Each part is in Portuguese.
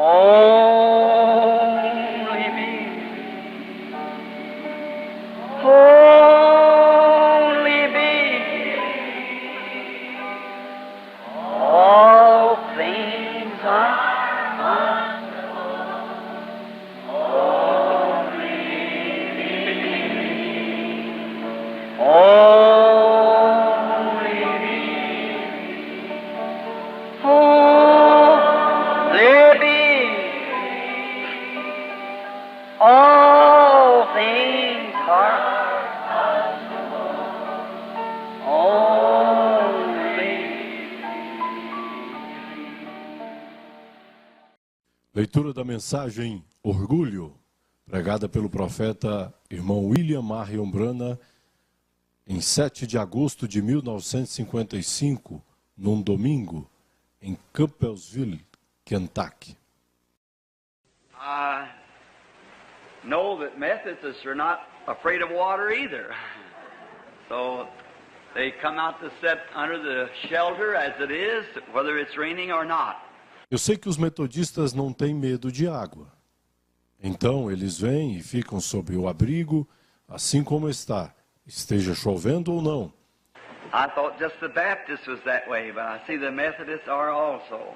Only me. Only me. All things are only me. Only me. All things are only. Leitura da mensagem Orgulho, pregada pelo profeta irmão William Marion Branham em 7 de agosto de 1955, num domingo, em Campbellsville, Kentucky. I know that Methodists are not afraid of water either. So they come out to sit under the shelter as it is, whether it's raining or not. Eu sei que os metodistas não têm medo de água. Então eles vêm e ficam sob o abrigo, assim como está, esteja chovendo ou não. I thought just the Baptists was that way, but I see the Methodists are also.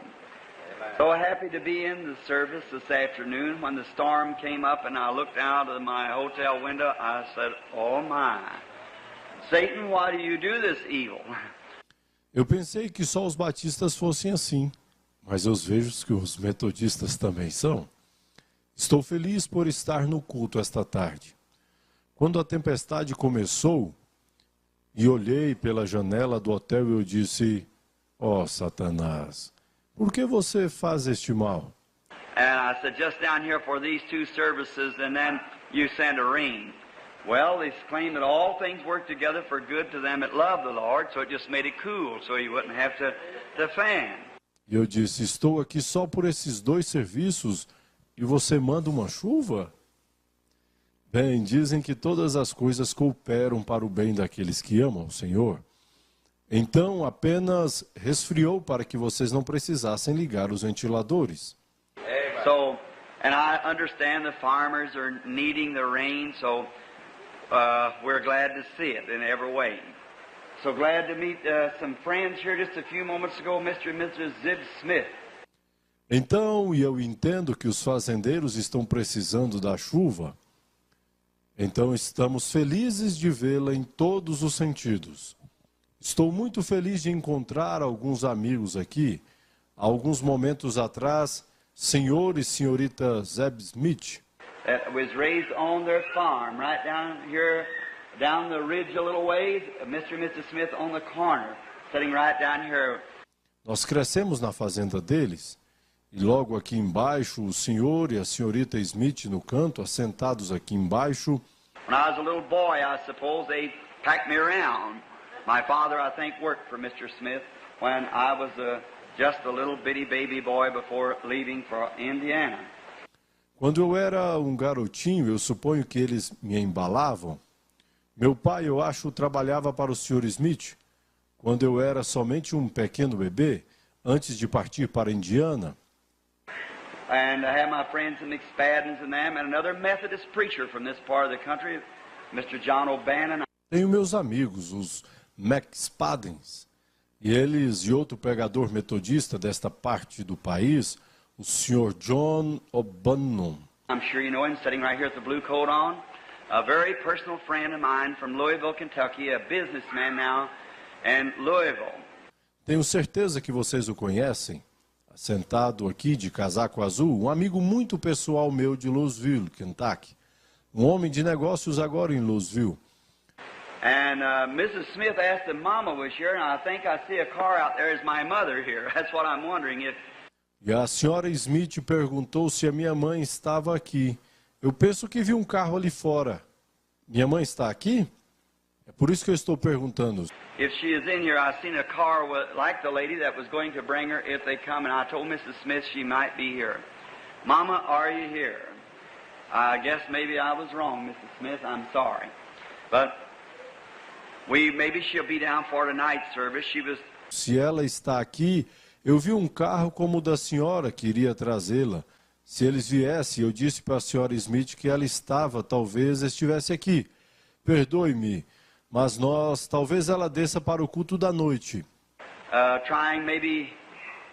So happy to be in the service this afternoon. When the storm came up and I looked out of my hotel window, I said, "Oh my, Satan, why do you do this evil?" Eu pensei que só os batistas fossem assim, mas eu vejo que os metodistas também são. Estou feliz por estar no culto esta tarde. Quando a tempestade começou e olhei pela janela do hotel, eu disse: "Ó, Satanás, por que você faz este mal?" And I said, just down here for these two services, and then you send a rain. Well, they claim that all things work together for good to them that love the Lord, so it just made it cool, so you wouldn't have to fan. E eu disse: "Estou aqui só por esses dois serviços e você manda uma chuva?" Bem, dizem que todas as coisas cooperam para o bem daqueles que amam o Senhor. Então, apenas resfriou para que vocês não precisassem ligar os ventiladores. So, and I understand the farmers are needing the rain, so we're glad to see it in every way. So glad to meet some friends here just a few moments ago, Mr. and Mrs. Zib Smith. Então, e eu entendo que os fazendeiros estão precisando da chuva. Então, estamos felizes de vê-la em todos os sentidos. Estou muito feliz de encontrar alguns amigos aqui. Há alguns momentos atrás, senhor e senhorita Zeb Smith, That was raised on their farm, right down here, down the ridge a little ways, Mr. and Mrs. Smith on the corner, sitting right down here. nós crescemos na fazenda deles. E logo aqui embaixo, o senhor e a senhorita Smith no canto, assentados aqui embaixo. When I was a little boy, I suppose they packed me around. My father, I think, worked for Mr. Smith when I was just a little bitty baby boy before leaving for Indiana. Quando eu era um garotinho, eu suponho que eles me embalavam. Meu pai, eu acho, trabalhava para o senhor Smith, quando eu era somente um pequeno bebê, antes de partir para Indiana. And I have my friends in McSpaddens and them, and another Methodist preacher from this part of the country, Mr. John O'Bannon. Tenho meus amigos, os McSpaddens, e eles e outro pregador metodista desta parte do país, o senhor John O'Bannon. I'm sure you know him, sitting right here with the blue coat on. A very personal friend of mine from Louisville, Kentucky, a businessman now in Louisville. Tenho certeza que vocês o conhecem. Sentado aqui de casaco azul, um amigo muito pessoal meu de Louisville, Kentucky. Um homem de negócios agora em Louisville. And Mrs. Smith asked if Mama was here, and I think I see a car out there. Is my mother here? That's what I'm wondering if. E a senhora Smith perguntou se a minha mãe estava aqui. Eu penso que vi um carro ali fora. Minha mãe está aqui? É por isso que eu estou perguntando. If she is in here, I seen a car like the lady that was going to bring her if they come, and I told Mrs. Smith she might be here. Mama, are you here? I guess maybe I was wrong, Mrs. Smith. I'm sorry. But maybe she'll be down for tonight's service. She was. Se ela está aqui, Eu vi um carro como o da senhora que iria trazê-la. Se eles viessem, eu disse para a senhora Smith que ela talvez estivesse aqui. Perdoe-me, mas talvez ela desça para o culto da noite. Trying maybe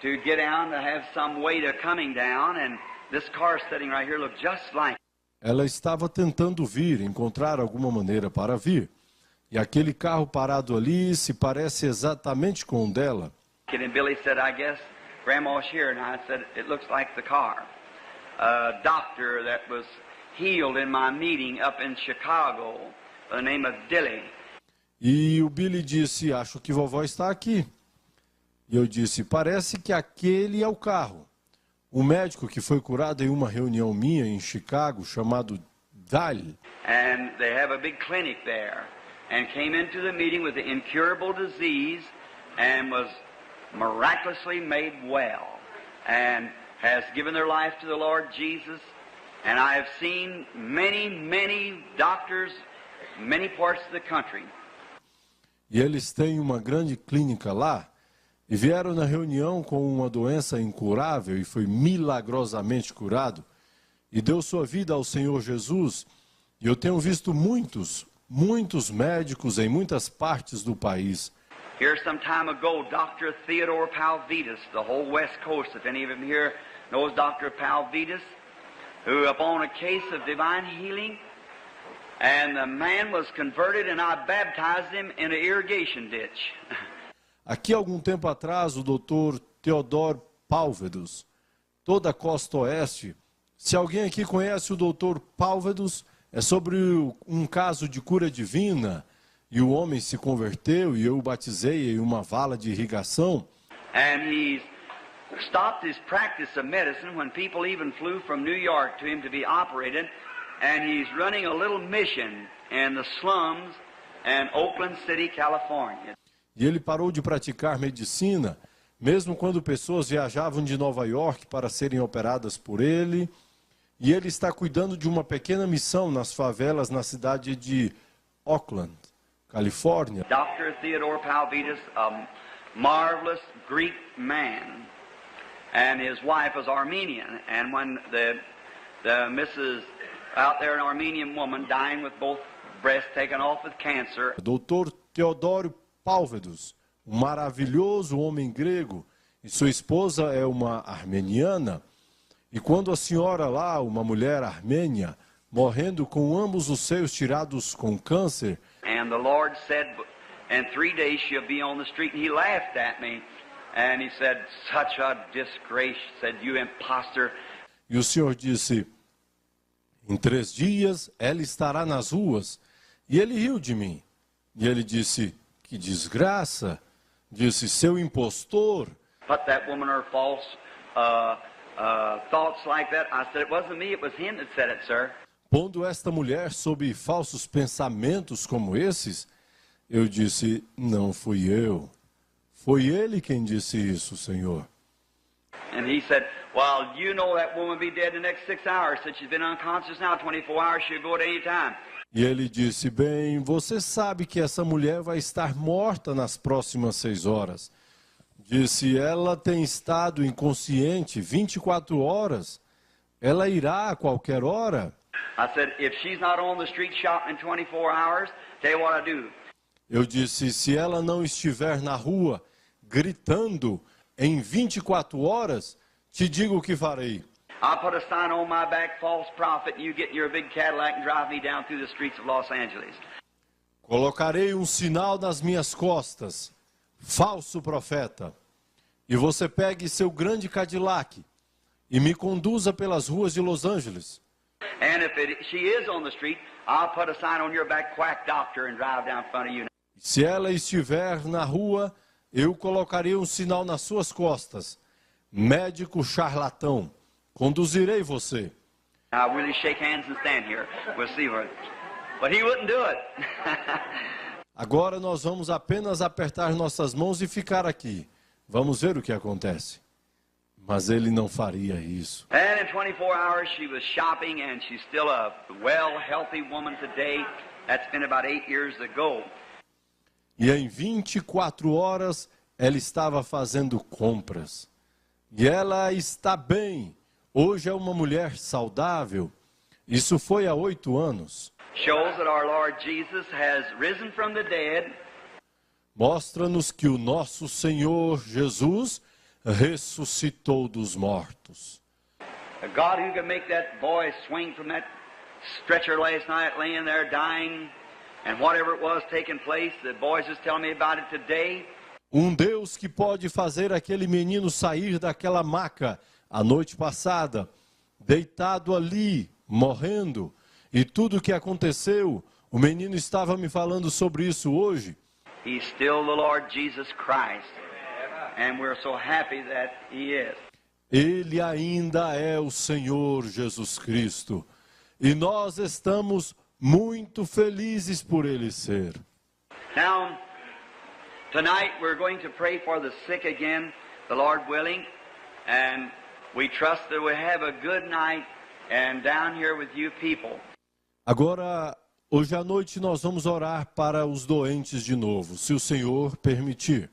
to get down, to have some way to coming down, and this car sitting right here looked just like. Ela estava tentando vir, encontrar alguma maneira para vir. E aquele carro parado ali se parece exatamente com o dela. And Billy said, I guess Grandma's here. And I said, it looks like the car. A doctor that was healed in my meeting up in Chicago by the name of Dilly. E o Billy disse, acho que vovó está aqui. E eu disse, parece que aquele é o carro. O médico que foi curado em uma reunião minha em Chicago, chamado Dilly. And they have a big clinic there. And came into the meeting with the incurable disease and was miraculously made well, and has given their life to the Lord Jesus. And I have seen many doctors, many parts of the country. E eles têm uma grande clínica lá, e vieram na reunião com uma doença incurável e foi milagrosamente curado, e deu sua vida ao Senhor Jesus. E eu tenho visto muitos médicos em muitas partes do país. Here some time ago, Dr. Theodore Palvitas, the whole West Coast, if any of them here knows Dr. Palvitas, who upon a case of divine healing, and the man was converted and I baptized him in an irrigation ditch. Aqui, algum tempo atrás, o Dr. Theodore Palvitas, toda a costa oeste. Se alguém aqui conhece o Dr. Palvitas, é sobre um caso de cura divina. E o homem se converteu e eu o batizei em uma vala de irrigação. And he's stopped his practice of medicine when people even flew from New York to him to be operated. And he's running a little mission in the slums in Oakland City, California. E ele parou de praticar medicina, mesmo quando pessoas viajavam de Nova York para serem operadas por ele. E ele está cuidando de uma pequena missão nas favelas na cidade de Oakland, Califórnia. Dr. Theodore Palvitas, a marvelous Greek man, and his wife was Armenian. And when the Mrs. out there, an Armenian woman dying with both breasts taken off with cancer. Dr. Teodoro Palvitas, um maravilhoso homem grego, e sua esposa é uma armeniana. E quando a senhora lá, uma mulher armênia, morrendo com ambos os seios tirados com câncer. And the Lord said, in 3 days she'll be on the street. And he laughed at me. And he said, such a disgrace, said, you impostor. E o Senhor disse, em 3 dias ela estará nas ruas. E ele riu de mim. E ele disse, que desgraça. Disse, seu impostor. Put that woman her false thoughts like that. I said, it wasn't me, it was him that said it, sir. Pondo esta mulher sob falsos pensamentos como esses, eu disse, não fui eu. Foi ele quem disse isso, Senhor. And he said, well, you know that woman will be dead in the next 6 hours. Since she's been unconscious now, 24 hours, she'll go at any time. E ele disse, bem, você sabe que essa mulher vai estar morta nas próximas 6 horas. Disse, ela tem estado inconsciente 24 horas. Ela irá a qualquer hora. I said, if she's not on the street shouting in 24 hours, tell you what I do. Eu disse, se ela não estiver na rua gritando em 24 horas, te digo o que farei. I'll put a sign on my back, false prophet, and you get in your big Cadillac and drive me down through the streets of Los Angeles. Colocarei um sinal nas minhas costas, falso profeta, e você pegue seu grande Cadillac e me conduza pelas ruas de Los Angeles. And if she is on the street, I'll put a sign on your back, quack doctor, and drive down in front of you. Se ela estiver na rua, eu colocarei um sinal nas suas costas, médico charlatão, conduzirei você. I'll really shake hands and stand here. We'll see what. But he wouldn't do it. Agora nós vamos apenas apertar nossas mãos e ficar aqui. Vamos ver o que acontece. Mas ele não faria isso. And in 24 hours she was shopping, and she's still a well, healthy woman today. That's been about 8 years ago. E em 24 horas ela estava fazendo compras. E ela está bem. Hoje é uma mulher saudável. Isso foi há 8 anos. Shows that our Lord Jesus has risen from the dead. Mostra-nos que o nosso Senhor Jesus ressuscitou dos mortos. A God who can make that boy swing from that stretcher last night, laying there dying, and whatever it was taking place, the boys just telling me about it today. Um Deus que pode fazer aquele menino sair daquela maca a noite passada, deitado ali, morrendo, e tudo o que aconteceu, o menino estava me falando sobre isso hoje. He's still the Lord Jesus Christ, and we're so happy that He is. Ele ainda é o Senhor Jesus Cristo. E nós estamos muito felizes por Ele ser. Now, tonight we're going to pray for the sick again, the Lord willing, and we trust that we'll have a good night and down here with you people. Agora, hoje à noite nós vamos orar para os doentes de novo, se o Senhor permitir.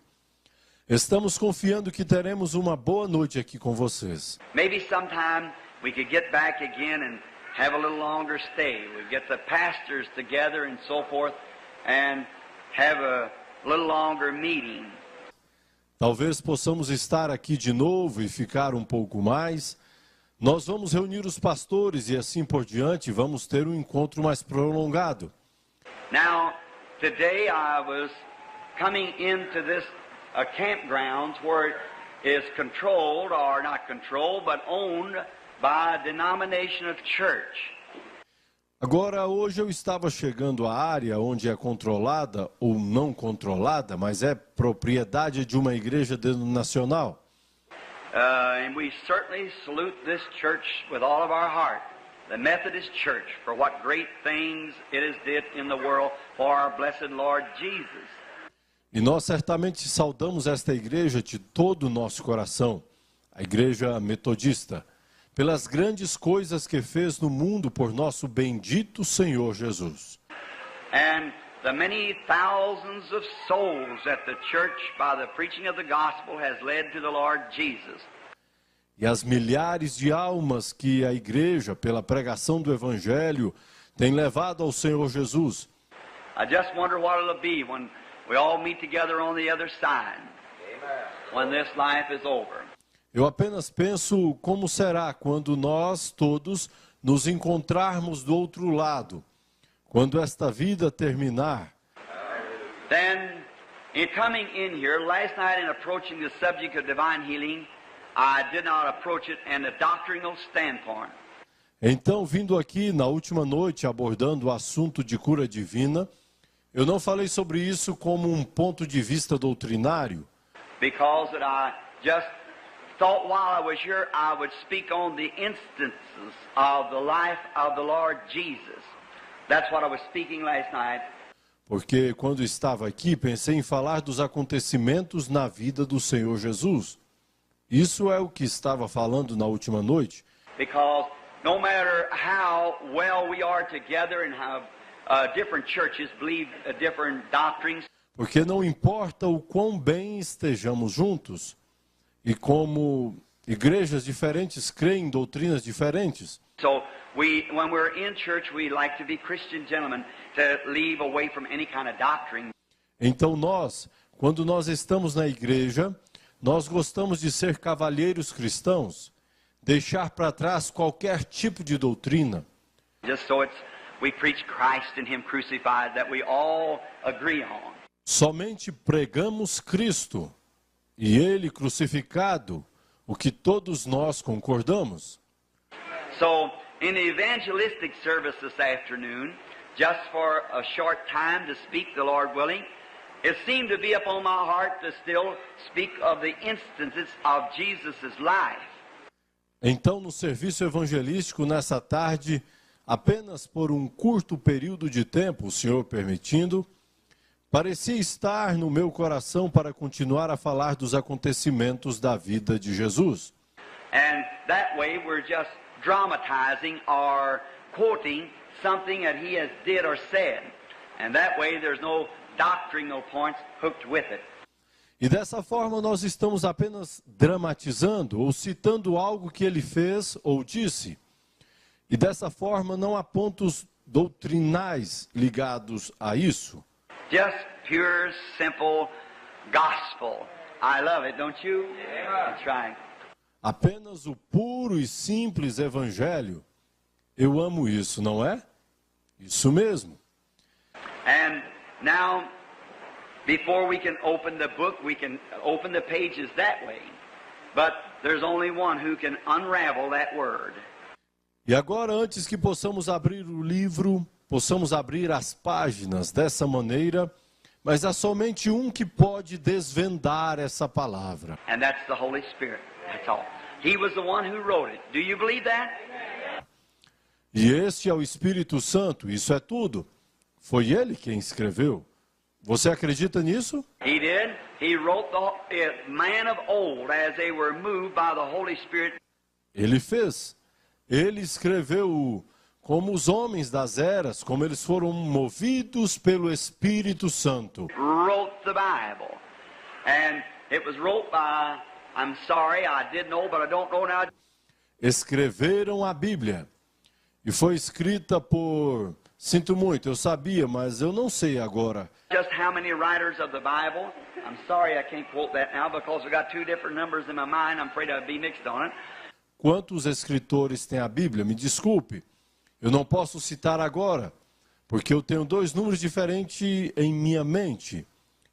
Estamos confiando que teremos uma boa noite aqui com vocês. Maybe sometime we could get back again and have a little longer stay. We get the pastors together and so forth and have a little longer meeting. Talvez possamos estar aqui de novo e ficar um pouco mais. Nós vamos reunir os pastores e assim por diante, vamos ter um encontro mais prolongado. Now, today I was coming into this campgrounds where it is controlled, or not controlled, but owned by a denomination of church. Agora, hoje eu estava chegando à área onde é controlada ou não controlada, mas é propriedade de uma igreja denominacional. And we certainly salute this church with all of our heart, the Methodist Church, for what great things it has did in the world for our blessed Lord Jesus. E nós certamente saudamos esta igreja de todo o nosso coração, a igreja metodista, pelas grandes coisas que fez no mundo por nosso bendito Senhor Jesus. And the many thousands of souls that the church, by the preaching of the gospel, has led to the Lord Jesus. E as milhares de almas que a igreja, pela pregação do Evangelho, tem levado ao Senhor Jesus. I just wonder what it'll be when we all meet together on the other side, when this life is over. Eu apenas penso como será quando nós todos nos encontrarmos do outro lado, quando esta vida terminar. Then, in coming in here, last night in approaching the subject of divine healing, I did not approach it in a doctrinal standpoint. Então, vindo aqui na última noite abordando o assunto de cura divina, eu não falei sobre isso como um ponto de vista doutrinário, Because that I just thought while I was here I would speak on the instances of the life of the Lord Jesus. That's what I was speaking last night. porque quando estava aqui pensei em falar dos acontecimentos na vida do Senhor Jesus. Isso é o que estava falando na última noite. Because no matter how well we are together and how different churches believe different doctrines, Porque não importa o quão bem estejamos juntos, e como igrejas diferentes creem em doutrinas diferentes. so when we're in church, we like to be Christian gentlemen, to leave away from any kind of doctrine. Então nós, quando nós estamos na igreja, nós gostamos de ser cavalheiros cristãos, deixar para trás qualquer tipo de doutrina. Just so we preach Christ and Him crucified that we all agree on. Somente pregamos Cristo e Ele crucificado, o que todos nós concordamos. So, in the evangelistic service this afternoon, just for a short time to speak, the Lord willing, it seemed to be upon my heart to still speak of the instances of Jesus' life. Então, no serviço evangelístico nessa tarde, apenas por um curto período de tempo, o Senhor permitindo, parecia estar no meu coração para continuar a falar dos acontecimentos da vida de Jesus. And that way we're just dramatizing or quoting something that He has did or said. And that way there's no doctrinal points hooked with it. E dessa forma nós estamos apenas dramatizando ou citando algo que ele fez ou disse. E dessa forma não há pontos doutrinais ligados a isso. Just pure, simple gospel. I love it, don't you? That's right. Apenas o puro e simples evangelho. Eu amo isso, não é? Isso mesmo. And now, before we can open the book, we can open the pages that way. But there's only one who can unravel that word. E agora, antes que possamos abrir o livro, possamos abrir as páginas dessa maneira, mas há somente um que pode desvendar essa palavra. And that's the Holy Spirit. That's all. He was the one who wrote it. Do you believe that? E este é o Espírito Santo, isso é tudo. Foi ele quem escreveu. Você acredita nisso? He did. He wrote the man of old as they were moved by the Holy Spirit. Ele fez. Ele escreveu como os homens das eras, como eles foram movidos pelo Espírito Santo. Wrote the Bible. And it was wrote by, I'm sorry, I did know, but I don't know now. Escreveram a Bíblia. E foi escrita por, sinto muito, eu sabia, mas eu não sei agora. Just how many writers of the Bible? I'm sorry I can't quote that now because we got two different numbers in my mind. I'm afraid I'd be mixed on it. Quantos escritores tem a Bíblia? Me desculpe, eu não posso citar agora, porque eu tenho dois números diferentes em minha mente.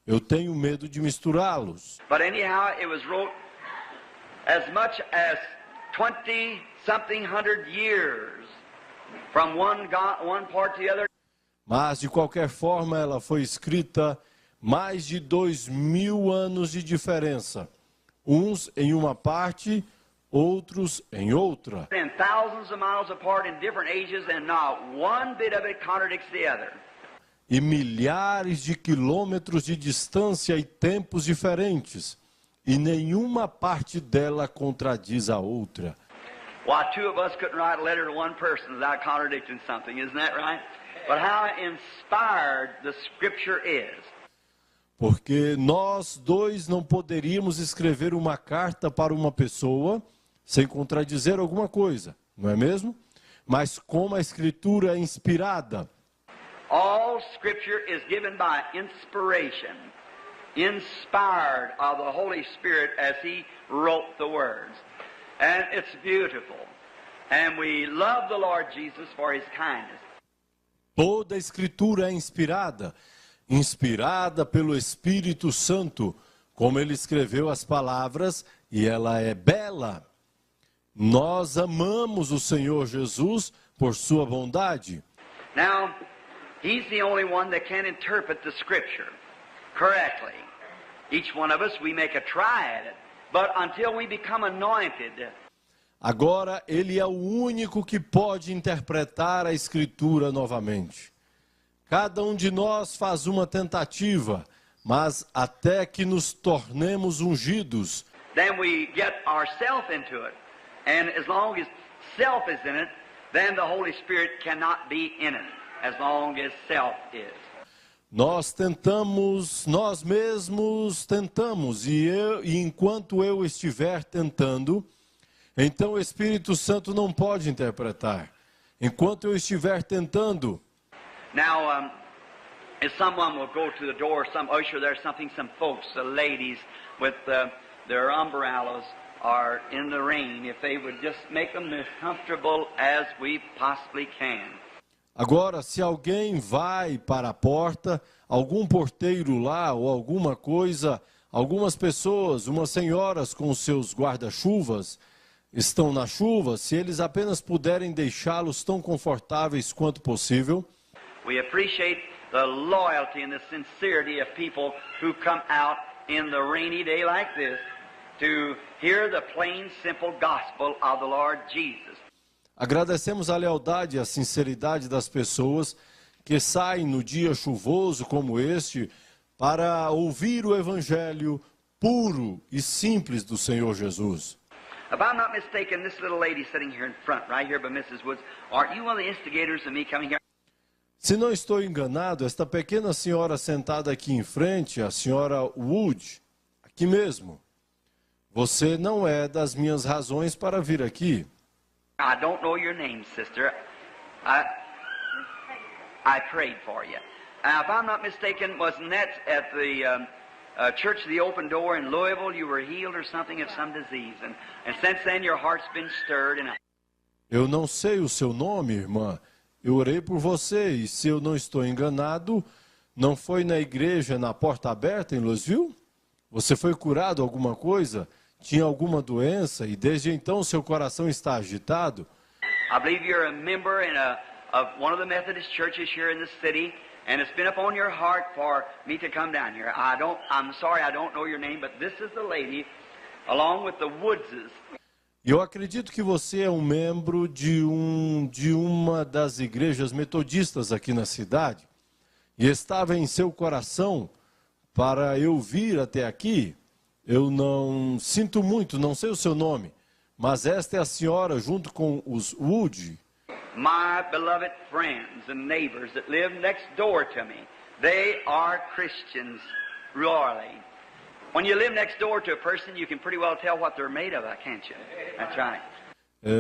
Eu tenho medo de misturá-los. But anyhow, it was wrote as much as 20-something hundred years from one part to the other. Mas, de qualquer forma, ela foi escrita mais de 2000 anos de diferença. Uns em uma parte, outros em outra. And thousands of miles apart in different ages, and not one bit of it contradicts the other. E milhares de quilômetros de distância e tempos diferentes. E nenhuma parte dela contradiz a outra. Why, two of us couldn't write a letter to one person without contradicting something, isn't that right? But how inspired the Scripture is. Porque nós dois não poderíamos escrever uma carta para uma pessoa sem contradizer alguma coisa, não é mesmo? Mas como a Escritura é inspirada. All Scripture is given by inspiration, inspired of the Holy Spirit as He wrote the words. And it's beautiful. And we love the Lord Jesus for His kindness. Toda a Escritura é inspirada, inspirada pelo Espírito Santo, como ele escreveu as palavras, e ela é bela. Nós amamos o Senhor Jesus por sua bondade. Now, He's the only one that can interpret the Scripture correctly. Each one of us, we make a try at it. But until we become anointed, agora, ele é o único que pode interpretar a Escritura novamente. Cada um de nós faz uma tentativa, mas até que nos tornemos ungidos, then we get ourself into it. And as long as self is in it, then the Holy Spirit cannot be in it, as long as self is. nós tentamos, nós mesmos tentamos, e enquanto eu estiver tentando, então o Espírito Santo não pode interpretar. Enquanto eu estiver tentando. Now, if someone will go to the door, some usher there, some folks, the ladies with their umbrellas are in the rain, if they would just make them as comfortable as we possibly can. Agora, se alguém vai para a porta, algum porteiro lá ou alguma coisa, algumas pessoas, umas senhoras com seus guarda-chuvas, estão na chuva, se eles apenas puderem deixá-los tão confortáveis quanto possível. We appreciate the loyalty and the sincerity of people who come out in the rainy day like this to hear the plain, simple gospel of the Lord Jesus. Agradecemos a lealdade e a sinceridade das pessoas que saem no dia chuvoso como este para ouvir o evangelho puro e simples do Senhor Jesus. If I'm not mistaken, this little lady sitting here in front, right here by Mrs. Woods, aren't you one of the instigators of me coming here? Se não estou enganado, esta pequena senhora sentada aqui em frente, a senhora Wood, aqui mesmo. Você não é das minhas razões para vir aqui. I don't know your name, sister. I prayed for you. If I'm not mistaken, wasn't that at the Church of the Open Door in Louisville? You were healed or something of some disease. And since then your heart's been stirred. Eu não sei o seu nome, irmã. Eu orei por você e, se eu não estou enganado, não foi na igreja na Porta Aberta em Louisville? Você foi curado alguma coisa? Tinha alguma doença e desde então seu coração está agitado? I believe you're a member of one of the Methodist churches here in the city, and it's been upon your heart for me to come down here. I'm sorry I don't know your name, but this is the lady, along with the Woodses. Eu acredito que você é um membro de uma das igrejas metodistas aqui na cidade e estava em seu coração para eu vir até aqui. Eu não sinto muito, não sei o seu nome, mas esta é a senhora junto com os Wood. My beloved friends and neighbors that live next door to me, they are Christians, royally. When you live next door to a person, you can pretty well tell what they're made of, can't you? That's right.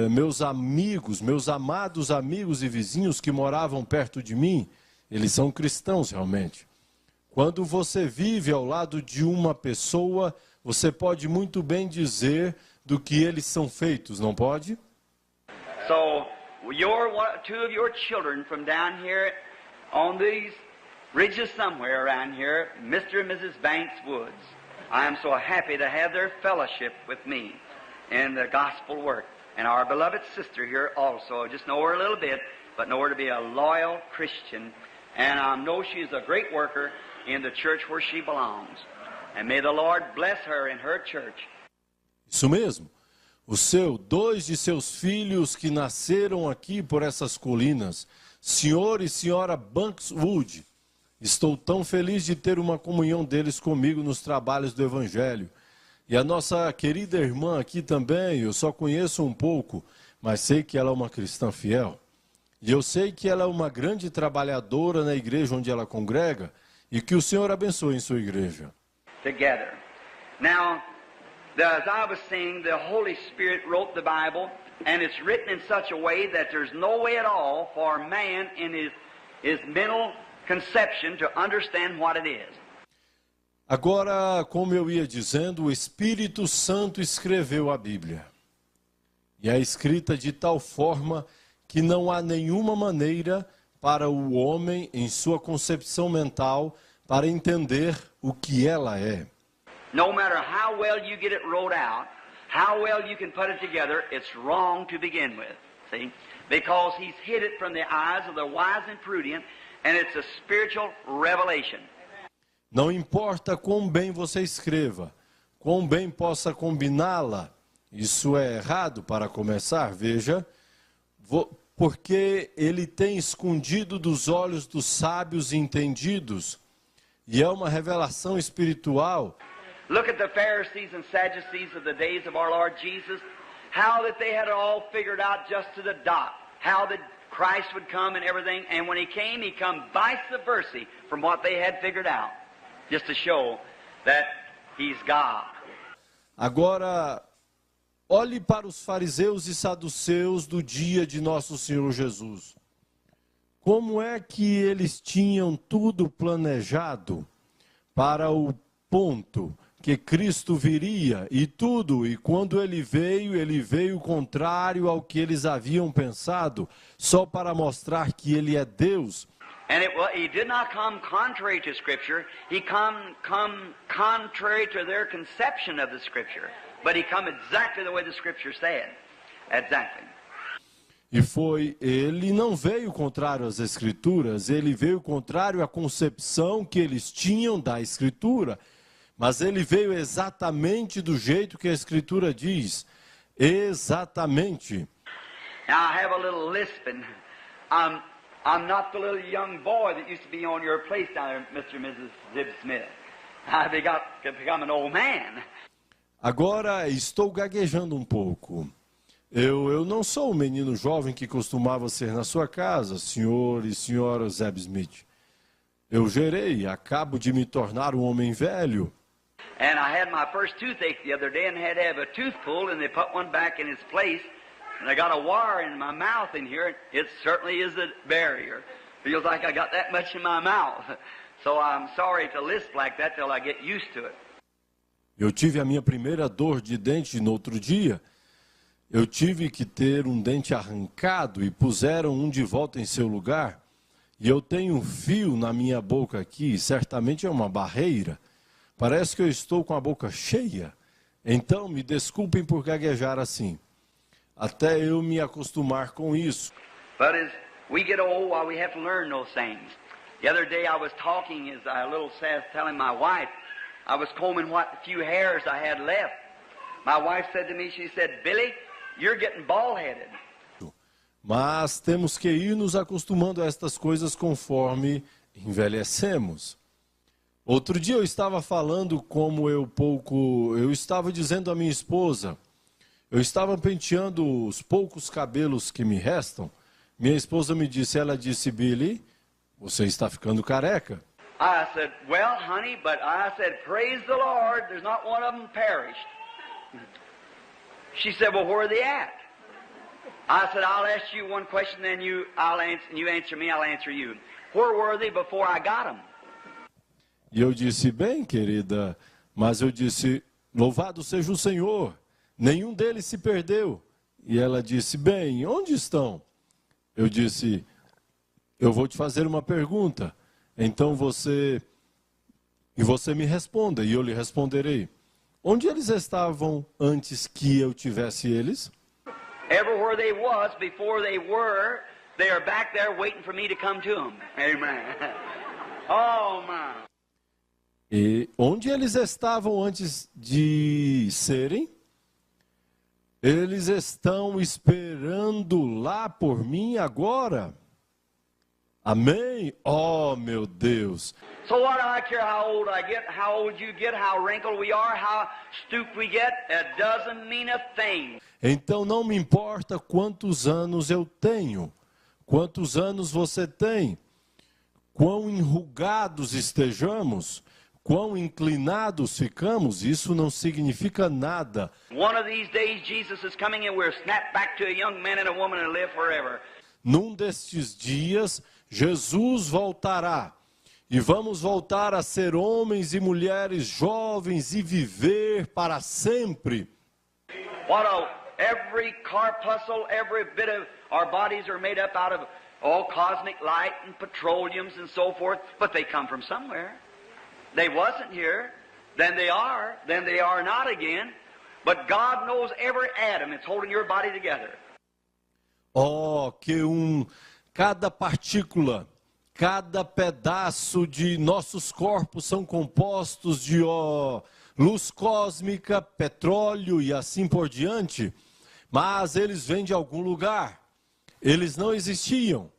Meus amigos, meus amados amigos e vizinhos que moravam perto de mim, eles são cristãos realmente. Quando você vive ao lado de uma pessoa, você pode muito bem dizer do que eles são feitos, não pode? So, two of your children from down here on these ridges somewhere around here, Mr. and Mrs. Banks Woods. I am so happy to have their fellowship with me in the gospel work. And our beloved sister here also, just know her a little bit, but know her to be a loyal Christian. And I know she's a great worker in the church where she belongs. And may the Lord bless her in her church. Isso mesmo. Dois de seus filhos que nasceram aqui por essas colinas, senhor e senhora Banks Wood. Estou tão feliz de ter uma comunhão deles comigo nos trabalhos do Evangelho. E a nossa querida irmã aqui também, eu só conheço um pouco, mas sei que ela é uma cristã fiel. E eu sei que ela é uma grande trabalhadora na igreja onde ela congrega e que o Senhor abençoe em sua igreja. Together. Now, as I was saying, the Holy Spirit wrote the Bible, and it's written in such a way that there's no way at all for man in his mental conception to understand what it is. Agora, como eu ia dizendo, o Espírito Santo escreveu a Bíblia. E é escrita de tal forma que não há nenhuma maneira para o homem, em sua concepção mental, para entender o que ela é. No matter how well you get it wrote out, how well you can put it together, it's wrong to begin with. See? Because he's hid it from the eyes of the wise and prudent, and it's a spiritual revelation. Não importa quão bem você escreva, quão bem possa combiná-la, isso é errado para começar, veja, porque ele tem escondido dos olhos dos sábios e entendidos, e é uma revelação espiritual. Look at the Pharisees and Sadducees of the days of our Lord Jesus, how that they had it all figured out just to the dot, how that Christ would come and everything, and when he came vice versa from what they had figured out, just to show that he's God. Agora, olhe para os fariseus e saduceus do dia de nosso Senhor Jesus. Como é que eles tinham tudo planejado para o ponto que Cristo viria e tudo, e quando ele veio contrário ao que eles haviam pensado, só para mostrar que ele é Deus. And he did not come contrary to Scripture, he come contrary to their conception of the Scripture, but he come exactly the way the Scripture said. Exactly. E ele não veio contrário às Escrituras, ele veio contrário à concepção que eles tinham da Escritura. Mas ele veio exatamente do jeito que a Escritura diz. Exatamente. Now I have a little lisp, and I'm not the little young boy that used to be on your place down there, Mr. and Mrs. Zib Smith. I've become an old man. Agora estou gaguejando um pouco. Eu não sou o menino jovem que costumava ser na sua casa, senhor e senhora Zeb Smith. Eu gerei, acabo de me tornar um homem velho. And I had my first toothache the other day and had to have a tooth pulled, and they put one back in its place. And I got a wire in my mouth in here. It certainly is a barrier. Feels like I got that much in my mouth. So I'm sorry to lisp like that till I get used to it. Eu tive a minha primeira dor de dente no outro dia. Eu tive que ter um dente arrancado e puseram um de volta em seu lugar. E eu tenho um fio na minha boca aqui, certamente é uma barreira. Parece que eu estou com a boca cheia. Então, me desculpem por gaguejar assim. Até eu me acostumar com isso. But as we get old, we have to learn those things. The other day I was talking, as a little sad, telling my wife, I was combing what few hairs I had left. My wife said to me, she said, Billy, you're getting bald-headed. Mas temos que ir nos acostumando a estas coisas conforme envelhecemos. Outro dia eu estava falando como eu estava dizendo à minha esposa, eu estava penteando os poucos cabelos que me restam. Minha esposa me disse, ela disse, Billy, você está ficando careca. I said, well, honey, but I said, praise the Lord, there's not one of them perished. She said, well, where are they at? I said, I'll ask you one question, then you answer me, I'll answer you. Where were they before I got them? E eu disse, bem, querida, mas eu disse, louvado seja o Senhor, nenhum deles se perdeu. E ela disse, bem, onde estão? Eu disse, eu vou te fazer uma pergunta, então você me responda, e eu lhe responderei. Onde eles estavam antes que eu tivesse eles? Everywhere they was before they are back there waiting for me to come to them. Amen. Oh, my. E onde eles estavam antes de serem? Eles estão esperando lá por mim agora. Amém? Oh, meu Deus. So what do I care how old I get, how old you get, how wrinkled we are, how stooped we get? It doesn't mean a thing. Então não me importa quantos anos eu tenho, quantos anos você tem, quão enrugados estejamos, quão inclinados ficamos, isso não significa nada. One of these days Jesus is coming and we're snapped back to a young man and a woman and live forever. Num destes dias, Jesus voltará. E vamos voltar a ser homens e mulheres jovens e viver para sempre. Every corpuscle, every bit of our bodies are made up out of all cosmic light and petroleums and so forth, but they come from somewhere. They wasn't here, then they are not again, but God knows every atom that's holding your body together. Oh, que cada partícula, cada pedaço de nossos corpos são compostos de luz cósmica, petróleo e assim por diante, mas eles vêm de algum lugar. Eles não existiam,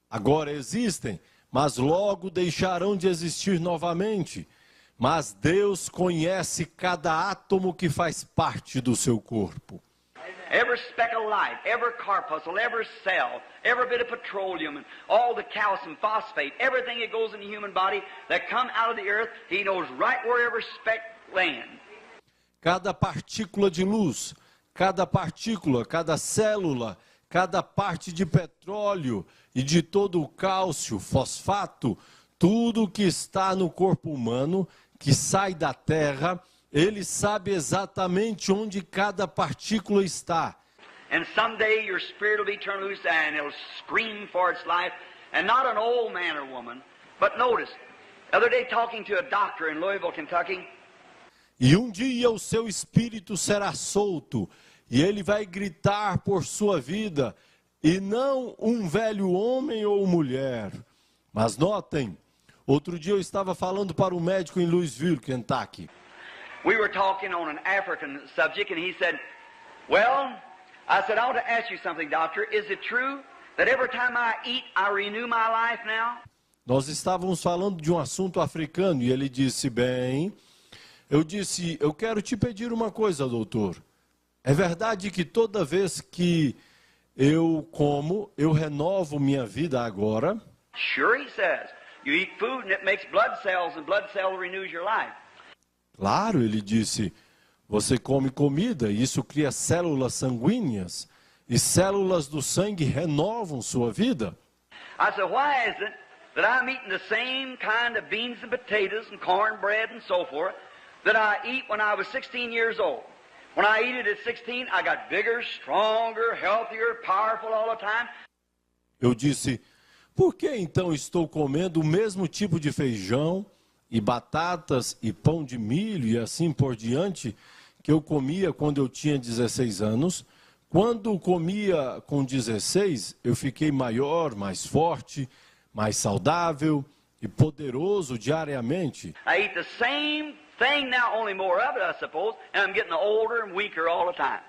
agora existem, mas logo deixarão de existir novamente. Mas Deus conhece cada átomo que faz parte do seu corpo. Every speck of light, every corpuscle, every cell, every bit of petroleum, and all the calcium, phosphate, everything that goes in the human body that come out of the earth, He knows right where every speck lands. Cada partícula de luz, cada partícula, cada célula, cada parte de petróleo e de todo o cálcio, fosfato, tudo que está no corpo humano, que sai da terra, Ele sabe exatamente onde cada partícula está. And someday your spirit will be turned loose and it'll scream for its life. And not an old man or woman, but notice, the other day talking to a doctor in Louisville, Kentucky. E um dia o seu espírito será solto, e ele vai gritar por sua vida, e não um velho homem ou mulher. Mas notem, outro dia eu estava falando para um médico em Louisville, Kentucky. We were talking on an African subject, and he said, well, I said, I want to ask you something, doctor. Is it true that every time I eat, I renew my life now? Nós estávamos falando de um assunto africano, e ele disse, bem, eu disse, eu quero te pedir uma coisa, doutor. É verdade que toda vez que eu como, eu renovo minha vida agora? Sure, he says. You eat food and it makes blood cells, and blood cells renews your life. Claro, ele disse, você come comida e isso cria células sanguíneas e células do sangue renovam sua vida. I said, why is it that I'm eating the same kind of beans and potatoes and cornbread and so forth that I eat when I was 16 years old? When I eat it at 16, I got bigger, stronger, healthier, powerful all the time. Eu disse, por que então estou comendo o mesmo tipo de feijão e batatas e pão de milho e assim por diante que eu comia quando eu tinha 16 anos? Quando comia com 16, eu fiquei maior, mais forte, mais saudável e poderoso diariamente. I eat the same thing now, only more of it, I suppose, and I'm getting older and weaker all the time.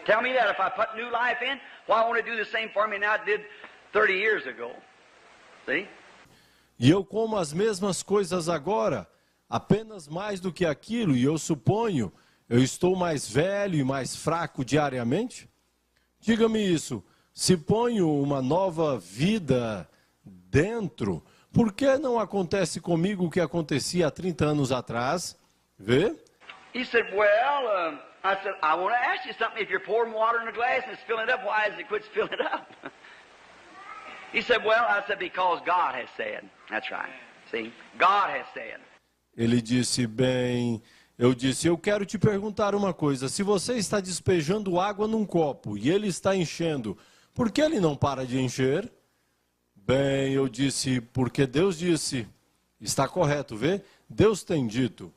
Tell me that if I put new life in, why won't it do the same for me now it did 30 years ago? See? E eu como as mesmas coisas agora, apenas mais do que aquilo, e eu suponho, eu estou mais velho e mais fraco diariamente? Diga-me isso, se ponho uma nova vida dentro, por que não acontece comigo o que acontecia há 30 anos atrás? Vê? He said, well, I said, I want to ask you something. If you're pouring water in a glass and it's filling it up, why does it quit filling it up? He said, well, I said, because God has said. That's right. See, God has said. Ele disse, bem, eu disse, eu quero te perguntar uma coisa. Se você está despejando água num copo e ele está enchendo, por que ele não para de encher? Bem, eu disse, porque Deus disse. Está correto, vê? Deus tem dito.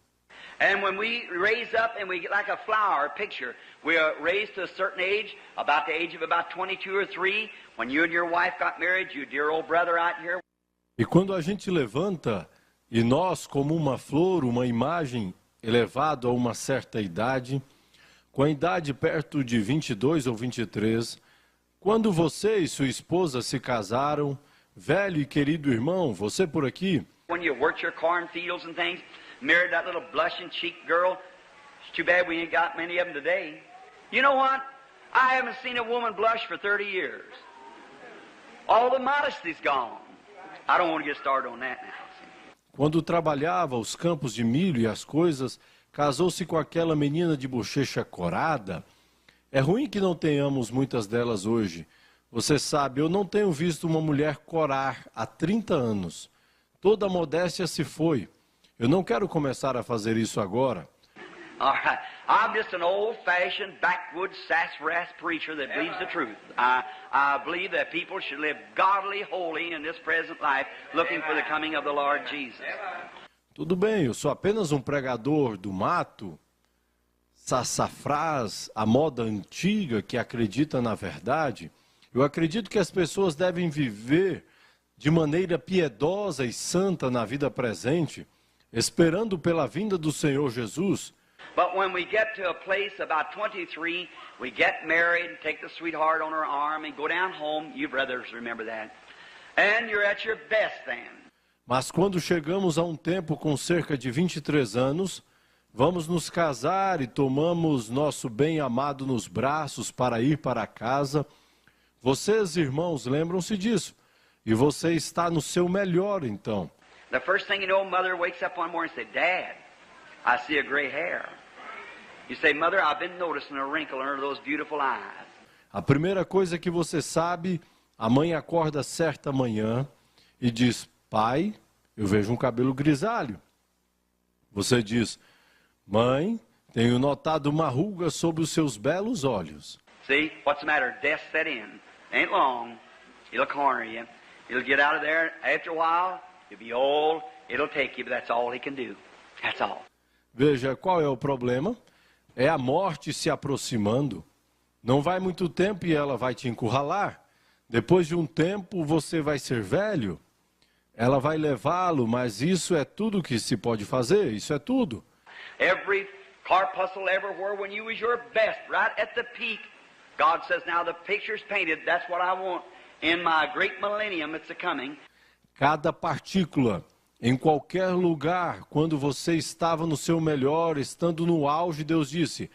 And when we raise up and we get like a flower picture, we are raised to a certain age, about the age of about 22 or 3, when you and your wife got married, you dear old brother out here. E quando a gente levanta, e nós, como uma flor, uma imagem, elevado a uma certa idade, com a idade perto de 22 ou 23, quando você e sua esposa se casaram, velho e querido irmão, você por aqui, When you worked your cornfields and things, married that little blushing cheek girl. It's too bad we ain't got many of them today. You know what? I haven't seen a woman blush for 30 years. All the modesty's gone. I don't want to get started on that now. quando trabalhava os campos de milho e as coisas, casou-se com aquela menina de bochecha corada. É ruim que não tenhamos muitas delas hoje. Você sabe, eu não tenho visto uma mulher corar há 30 anos. Toda a modéstia se foi. Eu não quero começar a fazer isso agora. All right. I'm just an old-fashioned, backwoods, sassafras preacher that believes the truth. I believe that people should live godly, holy in this present life, looking for the coming of the Lord Jesus. Tudo bem, eu sou apenas um pregador do mato, sassafrás, a moda antiga que acredita na verdade. Eu acredito que as pessoas devem viver de maneira piedosa e santa na vida presente, esperando pela vinda do Senhor Jesus. But when we get to a place about 23, we get married, take the sweetheart on our arm, and go down home. You brothers remember that. And you're at your best then. Mas quando chegamos a um tempo com cerca de 23 anos, vamos nos casar e tomamos nosso bem-amado nos braços para ir para casa. Vocês, irmãos, lembram-se disso. E você está no seu melhor, então. The first thing you know, mother wakes up one morning and says, Dad, I see a gray hair. You say, Mother, I've been noticing a wrinkle under those beautiful eyes. A primeira coisa que você sabe, a mãe acorda certa manhã e diz, pai, eu vejo um cabelo grisalho. Você diz, mãe, tenho notado uma ruga sobre os seus belos olhos. See, what's the matter? Death set in. Ain't long. It'll corner you. It'll get out of there. After a while, you'll be old. It'll take you, but that's all he can do. That's all. Veja, qual é o problema? É a morte se aproximando. Não vai muito tempo e ela vai te encurralar. Depois de um tempo, você vai ser velho. Ela vai levá-lo, mas isso é tudo que se pode fazer. Isso é tudo. Every corpuscle everywhere when you was your best, right at the peak. God says, now the picture's painted. That's what I want. In my great millennium, it's a-coming. Cada partícula, em qualquer lugar, quando você estava no seu melhor, estando no auge, Deus disse,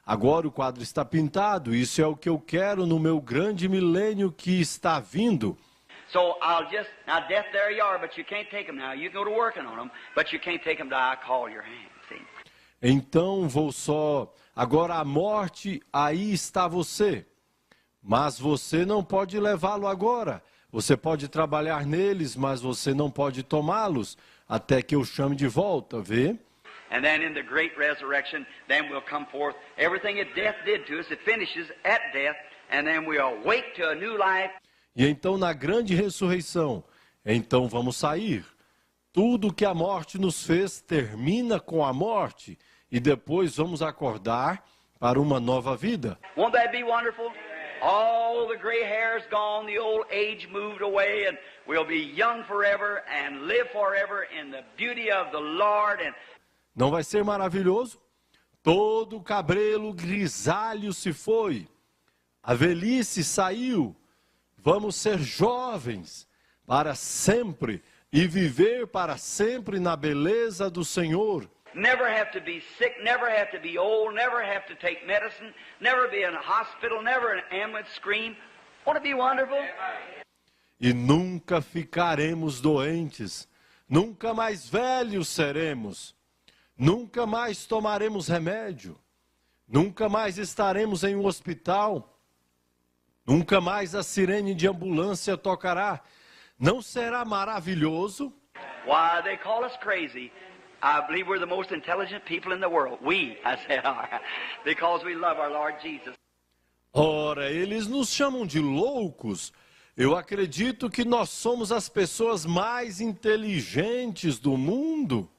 agora o quadro está pintado, isso é o que eu quero no meu grande milênio que está vindo. So I'll just, now death there you are, but you can't take them now. You can go to working on them, but you can't take them till I call your hand, see. Então vou só. Agora a morte, aí está você. Mas você não pode levá-lo agora. Você pode trabalhar neles, mas você não pode tomá-los até que eu chame de volta, vê? And then in the great resurrection, then we'll come forth. Everything that death did to us, it finishes at death, and then we'll awake to a new life. E então na grande ressurreição, então vamos sair. Tudo que a morte nos fez termina com a morte, e depois vamos acordar para uma nova vida. Won't that be wonderful? All the gray hair's gone, the old age moved away, and we'll be young forever and live forever in the beauty of the Lord. And Não vai ser maravilhoso? Todo o cabelo grisalho se foi, a velhice saiu, vamos ser jovens para sempre e viver para sempre na beleza do Senhor. never have to be sick, never have to be old, never have to take medicine, never be in a hospital, never an ambulance scream. Won't it be wonderful? E nunca ficaremos doentes, nunca mais velhos seremos, nunca mais tomaremos remédio, nunca mais estaremos em um hospital, nunca mais a sirene de ambulância tocará. Não será maravilhoso? Why, they call us crazy. I believe we're the most intelligent people in the world. We, I said, are, because we love our Lord Jesus. Ora, eles nos chamam de loucos. Eu acredito que nós somos as pessoas mais inteligentes do mundo.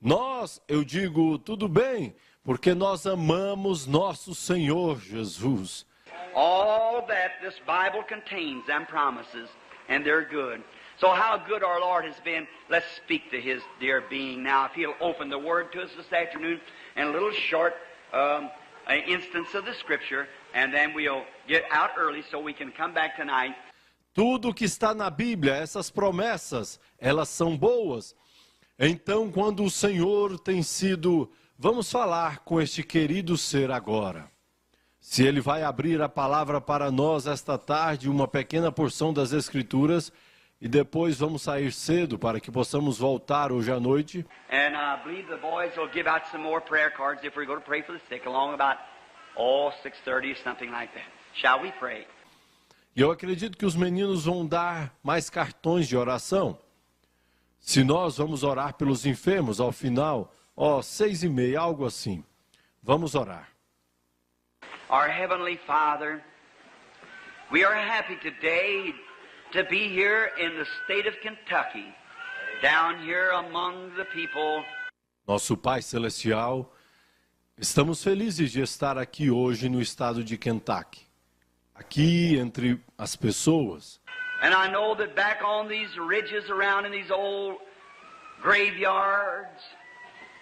Nós, eu digo, tudo bem, porque nós amamos nosso Senhor Jesus. All that this Bible contains, them promises, and they're good. So how good our Lord has been, let's speak to His dear being now. If He'll open the Word to us this afternoon in a little short instance of the Scripture, and then we'll get out early so we can come back tonight. Tudo que está na Bíblia, essas promessas, elas são boas. Então, quando o Senhor tem sido... Vamos falar com este querido ser agora. Se Ele vai abrir a palavra para nós esta tarde, uma pequena porção das Escrituras, e depois vamos sair cedo para que possamos voltar hoje à noite. And I believe the boys will give out some more prayer cards if we're going to pray for the sick along about 6:30, something like that. Shall we pray? E eu acredito que os meninos vão dar mais cartões de oração. Se nós vamos orar pelos enfermos ao final, 6:30, algo assim. Vamos orar. Our Heavenly Father, we are happy today to be here in the state of Kentucky, down here among the people. Nosso Pai Celestial, estamos felizes de estar aqui hoje no estado de Kentucky, aqui entre as pessoas. And I know that back on these ridges around in these old graveyards,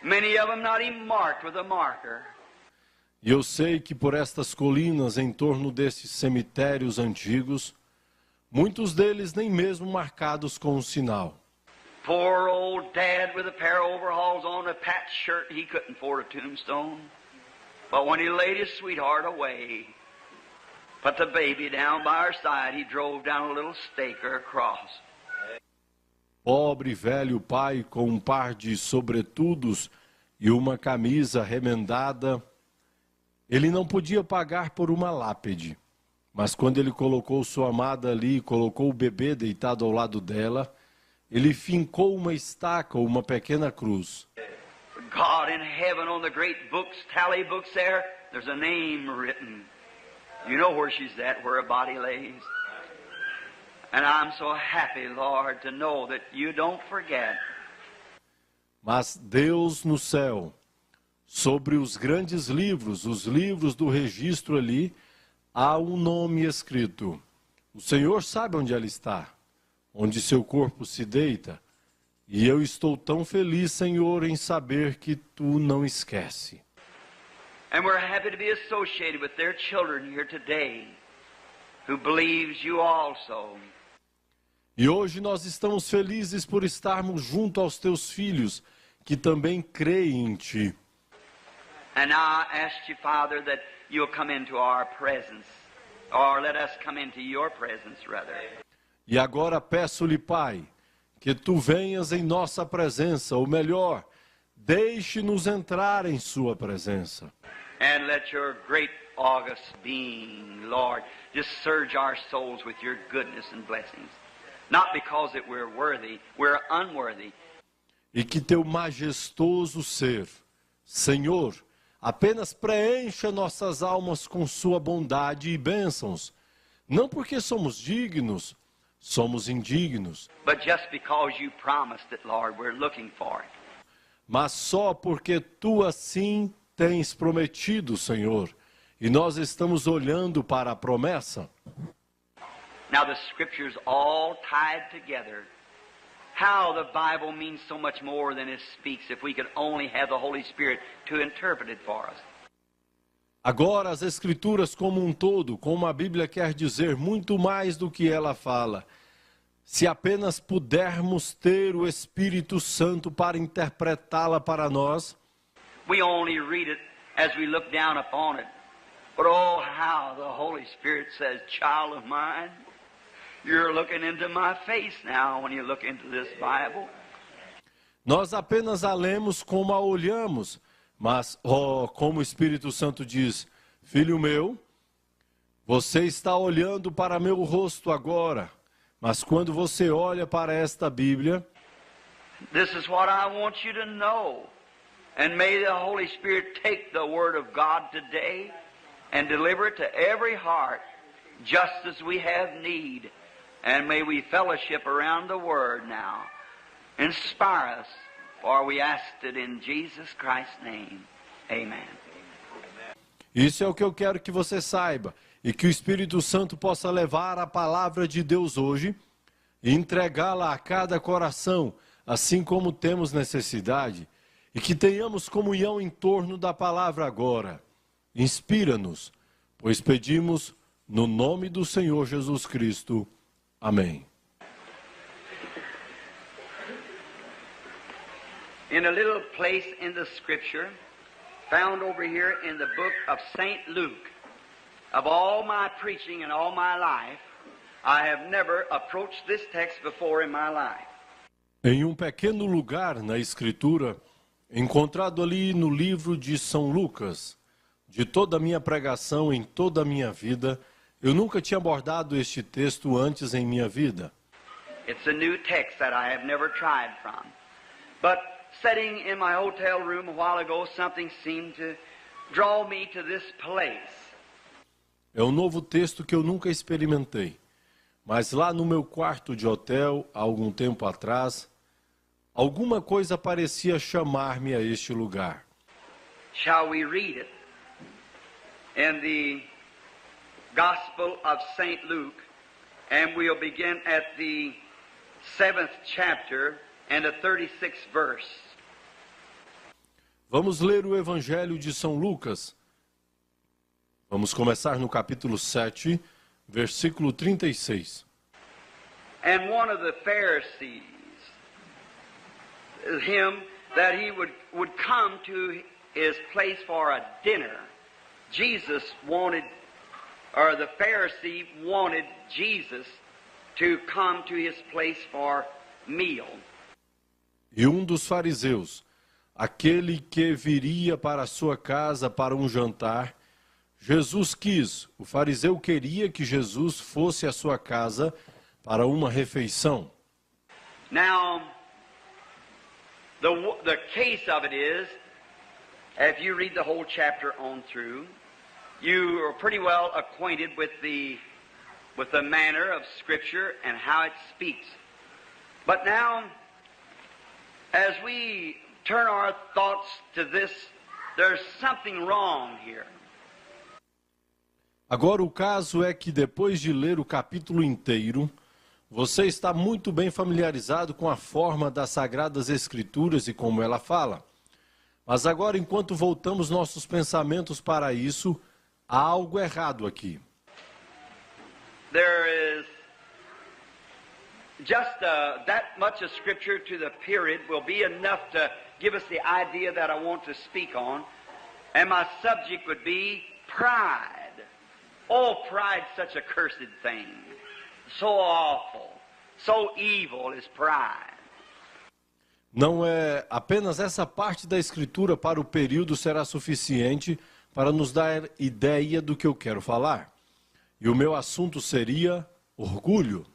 many of them not even marked with a marker. E eu sei que por estas colinas em torno desses cemitérios antigos, muitos deles nem mesmo marcados com um sinal. Poor old Dad with a pair of overalls on, a patched shirt, he couldn't afford a tombstone. But when he laid his sweetheart away, put the baby down by her side, he drove down a little stake or a cross. Pobre velho pai com um par de sobretudos e uma camisa remendada, ele não podia pagar por uma lápide. Mas quando ele colocou sua amada ali, colocou o bebê deitado ao lado dela, ele fincou uma estaca ou uma pequena cruz. God in heaven, on the great books, tally books there, there's a name written. You know where she's at, where her body lays. And I'm so happy, Lord, to know that you don't forget. Mas Deus no céu, sobre os grandes livros, os livros do registro ali, há um nome escrito. O Senhor sabe onde ela está, onde seu corpo se deita. E eu estou tão feliz, Senhor, em saber que tu não esquece. And we're happy to be associated with their children here today, who believes you also. E hoje nós estamos felizes por estarmos junto aos teus filhos, que também creem em ti. And now I ask you, Father, that you'll come into our presence, or let us come into your presence, rather. E agora peço-lhe, Pai, que tu venhas em nossa presença, ou melhor, Deixe-nos entrar em sua presença. And let your great august being, Lord, just surge our souls with your goodness and blessings. Not because that we're worthy, we're unworthy. E que teu majestoso ser, Senhor, apenas preencha nossas almas com sua bondade e bênçãos. Não porque somos dignos, somos indignos. But just because you promised it, Lord, we're looking for it. Mas só porque tu assim tens prometido, Senhor, e nós estamos olhando para a promessa. Now the scriptures all tied together. How the Bible means so much more than it speaks if we could only have the Holy Spirit to interpret it for us. Agora as Escrituras como um todo, como a Bíblia quer dizer muito mais do que ela fala. Se apenas pudermos ter o Espírito Santo para interpretá-la para nós. We only read it as we look down upon it. But oh, how the Holy Spirit says, child of mine, you're looking into my face now when you look into this Bible. Nós apenas a lemos como a olhamos, mas, como o Espírito Santo diz, filho meu, você está olhando para meu rosto agora, mas quando você olha para esta Bíblia, this is what I want you to know. And may the Holy Spirit take the Word of God today and deliver it to every heart, just as we have need. And may we fellowship around the Word now. Inspire us, for we asked it in Jesus Christ's name. Amen. Isso é o que eu quero que você saiba, e que o Espírito Santo possa levar a palavra de Deus hoje e entregá-la a cada coração, assim como temos necessidade, e que tenhamos comunhão em torno da palavra agora. Inspira-nos, pois pedimos no nome do Senhor Jesus Cristo. Amém. In a little place in the Scripture, found over here in the book of St. Luke, of all my preaching and all my life, I have never approached this text before in my life. Em um pequeno lugar na Escritura, encontrado ali no livro de São Lucas, de toda a minha pregação em toda a minha vida, eu nunca tinha abordado este texto antes em minha vida. It's a new text that I have never tried from. But sitting in my hotel room a while ago, something seemed to draw me to this place. É um novo texto que eu nunca experimentei. Mas lá no meu quarto de hotel, há algum tempo atrás, alguma coisa parecia chamar-me a este lugar. Shall we read it? In the Gospel of St. Luke, and we'll begin at the 7th chapter and the 36th verse. Vamos ler o Evangelho de São Lucas. Vamos começar no capítulo 7, versículo 36. And one of the Pharisees, him that he would come to his place for a dinner. Jesus wanted, or the Pharisee wanted Jesus to come to his place for meal. E um dos fariseus, aquele que viria para a sua casa para um jantar, Jesus quis, o fariseu queria que Jesus fosse à sua casa para uma refeição. Now, the case of it is, if you read the whole chapter on through, you are pretty well acquainted with the manner of Scripture and how it speaks. But now, as we turn our thoughts to this, there's something wrong here. Agora o caso é que depois de ler o capítulo inteiro, você está muito bem familiarizado com a forma das Sagradas Escrituras e como ela fala. Mas agora, enquanto voltamos nossos pensamentos para isso, há algo errado aqui. There is just that much of Scripture to the period will be enough to give us the idea that I want to speak on. And my subject would be pride. Oh, pride's such a cursed thing. So awful. So evil is pride. Não é apenas essa parte da Escritura para o período será suficiente para nos dar ideia do que eu quero falar. E o meu assunto seria orgulho.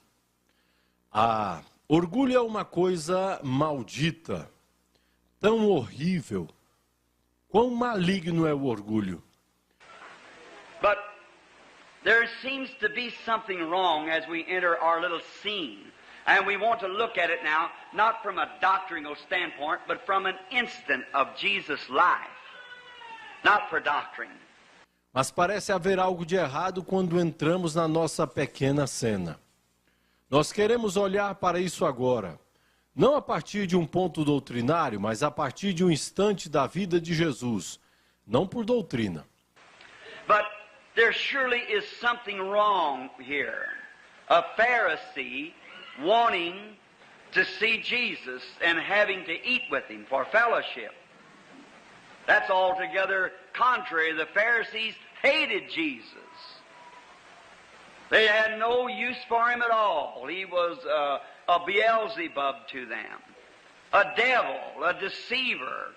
Orgulho é uma coisa maldita, tão horrível. Quão maligno é o orgulho. But there seems to be something wrong as we enter our little scene. And we want to look at it now, not from a doctrinal standpoint, but from an instant of Jesus' life. Not for doctrine. Mas parece haver algo de errado quando entramos na nossa pequena cena. Nós queremos olhar para isso agora, não a partir de um ponto doutrinário, mas a partir de um instante da vida de Jesus, não por doutrina. But there surely is something wrong here. A Pharisee wanting to see Jesus and having to eat with him for fellowship. That's altogether contrary. The Pharisees hated Jesus. They had no use for him at all. He was a Beelzebub to them, a devil, a deceiver.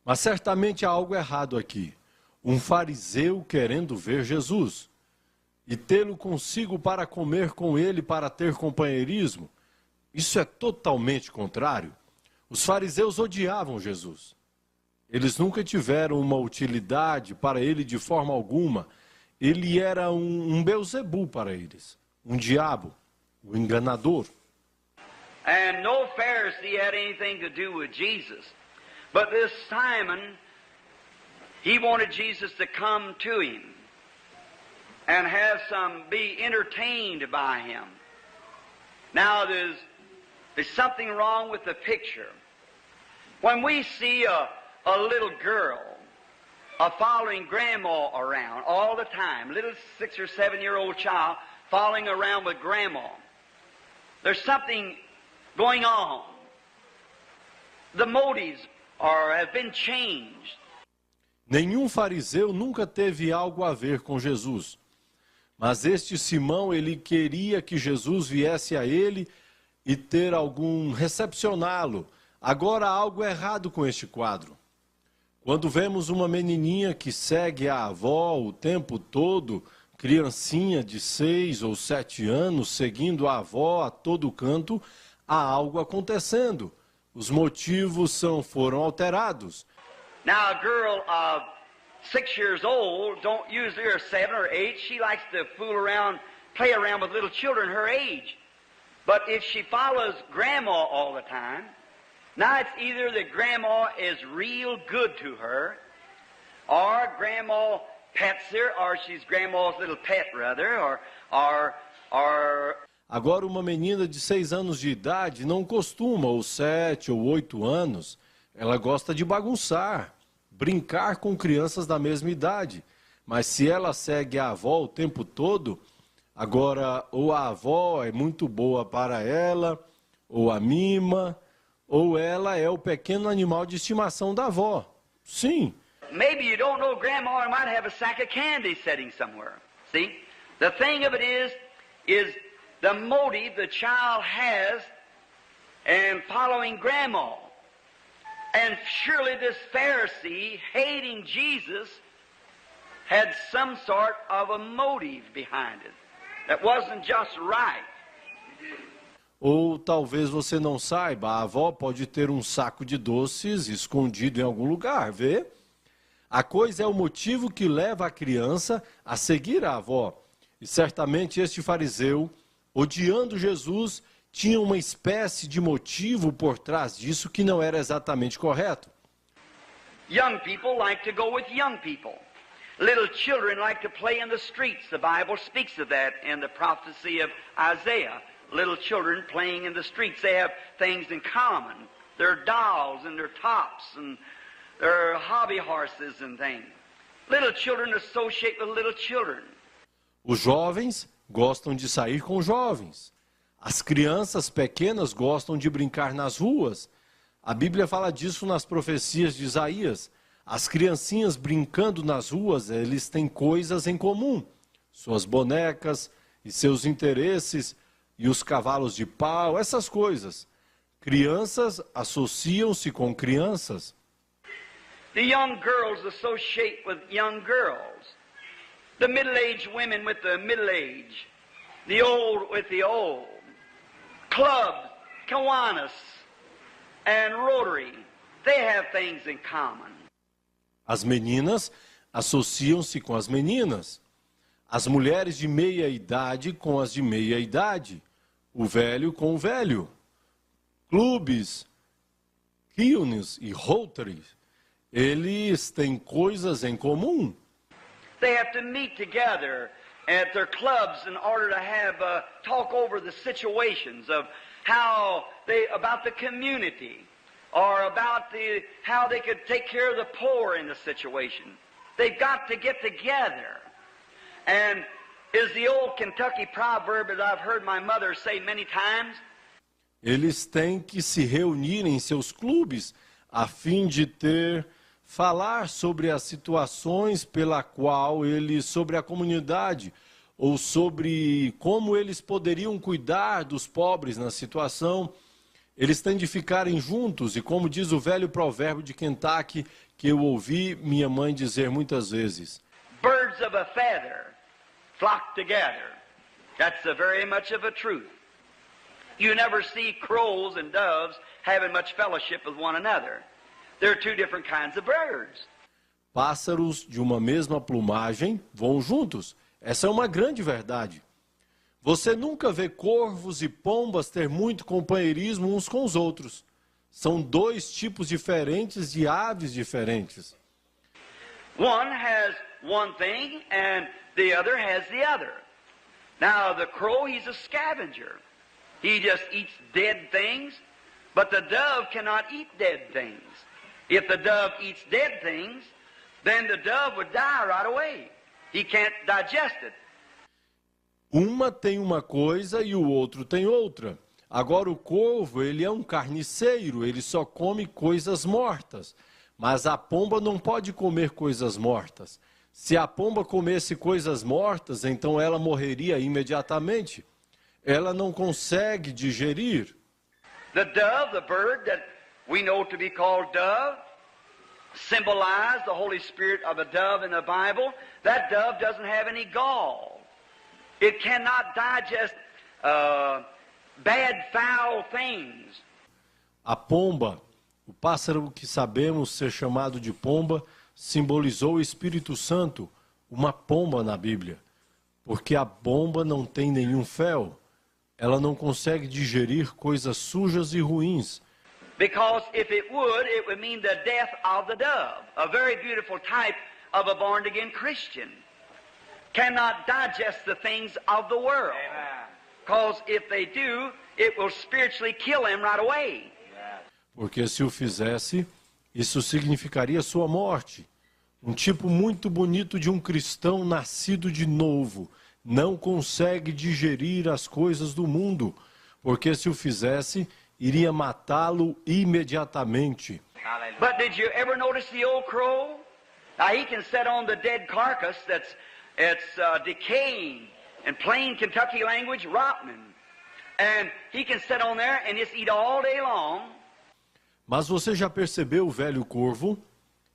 Mas certamente há algo errado aqui. Um fariseu querendo ver Jesus e tê-lo consigo para comer com ele, para ter companheirismo. Isso é totalmente contrário. Os fariseus odiavam Jesus. Eles nunca tiveram uma utilidade para ele de forma alguma. Ele era um Beelzebu para eles, um diabo, um enganador. And no Pharisee had anything to do with Jesus. But this Simon, he wanted Jesus to come to him and be entertained by him. Now there's something wrong with the picture. When we see a little girl following grandma around all the time, little 6 or 7-year-old child following around with grandma, there's something going on. The motives have been changed. Nenhum fariseu nunca teve algo a ver com Jesus. Mas este Simão, ele queria que Jesus viesse a ele e ter recepcioná-lo. Agora há algo errado com este quadro. Quando vemos uma menininha que segue a avó o tempo todo, criancinha de 6 ou 7 anos, seguindo a avó a todo canto, há algo acontecendo. Os motivos foram alterados. Now a girl of 6 years old, don't usually, or 7 or 8, she likes to fool around, play around with little children her age. But if she follows grandma all the time, now it's either that grandma is real good to her, or grandma pets her, or she's grandma's little pet rather, or Agora uma menina de 6 anos de idade não costuma, ou 7 ou 8 anos, ela gosta de bagunçar, brincar com crianças da mesma idade. Mas se ela segue a avó o tempo todo, agora ou a avó é muito boa para ela, ou a mima, ou ela é o pequeno animal de estimação da avó. Sim. Maybe you don't know grandma might have a sack of candy sitting somewhere. See? The thing of it is the motive the child has in following grandma. And surely this Pharisee, hating Jesus, had some sort of a motive behind it that wasn't just right. Ou talvez você não saiba, a avó pode ter um saco de doces escondido em algum lugar, vê? A coisa é o motivo que leva a criança a seguir a avó. E certamente este fariseu, odiando Jesus, tinha uma espécie de motivo por trás disso que não era exatamente correto. Young people like to go with young people. Little children like to play in the streets. The Bible speaks of that in the prophecy of Isaiah. Little children playing in the streets. They have things in common. Their dolls and their tops and their hobby horses and things. Little children associate with little children. Os jovens gostam de sair com jovens. As crianças pequenas gostam de brincar nas ruas. A Bíblia fala disso nas profecias de Isaías. As criancinhas brincando nas ruas, eles têm coisas em comum. Suas bonecas e seus interesses e os cavalos de pau, essas coisas. Crianças associam-se com crianças. The young girls associate with young girls. The middle-aged women with the middle-aged. The old with the old. Clubs, Kiwanis, and Rotary, they have things in common. As meninas associam-se com as meninas. As mulheres de meia idade com as de meia idade. O velho com o velho. Clubes, Kiwanis e Rotary, eles têm coisas em comum. They have to meet together at their clubs in order to have talk over the situations of how they about the community or about how they could take care of the poor in the situation. They've got to get together. And is the old Kentucky proverb, as I've heard my mother say many times, eles têm que se reunir em seus clubes a fim de falar sobre as situações pela qual eles, sobre a comunidade, ou sobre como eles poderiam cuidar dos pobres na situação. Eles têm de ficarem juntos, e como diz o velho provérbio de Kentucky, que eu ouvi minha mãe dizer muitas vezes: birds of a feather flock together. That's very much of a truth. You never see crows and doves having much fellowship with one another. They're two different kinds of birds. Pássaros de uma mesma plumagem voam juntos. Essa é uma grande verdade. Você nunca vê corvos e pombas ter muito companheirismo uns com os outros. São dois tipos diferentes de aves diferentes. One has one thing and the other has the other. Now the crow, he's a scavenger. He just eats dead things, but the dove cannot eat dead things. If the dove eats dead things, then the dove would die right away. He can't digest it. Uma tem uma coisa e o outro tem outra. Agora o corvo, ele é um carniceiro, ele só come coisas mortas. Mas a pomba não pode comer coisas mortas. Se a pomba comesse coisas mortas, então ela morreria imediatamente. Ela não consegue digerir. The dove, the bird that we know to be called dove, symbolize the Holy Spirit of a dove in the Bible. That dove doesn't have any gall. It cannot digest bad, foul things. A pomba, o pássaro que sabemos ser chamado de pomba, simbolizou o Espírito Santo, uma pomba na Bíblia. Porque a pomba não tem nenhum fel. Ela não consegue digerir coisas sujas e ruins. Because if it would mean the death of the dove, a very beautiful type of a born-again Christian. Cannot digest the things of the world. Because if they do, it will spiritually kill him right away. Porque se o fizesse, isso significaria sua morte. Um tipo muito bonito de um cristão nascido de novo. Não consegue digerir as coisas do mundo, porque se o fizesse, iria matá-lo imediatamente. But did you ever notice the old crow? Now he can sit on the dead carcass that's decaying, in plain Kentucky language, rotting. And he can sit on there and just eat all day long. Mas você já percebeu o velho corvo?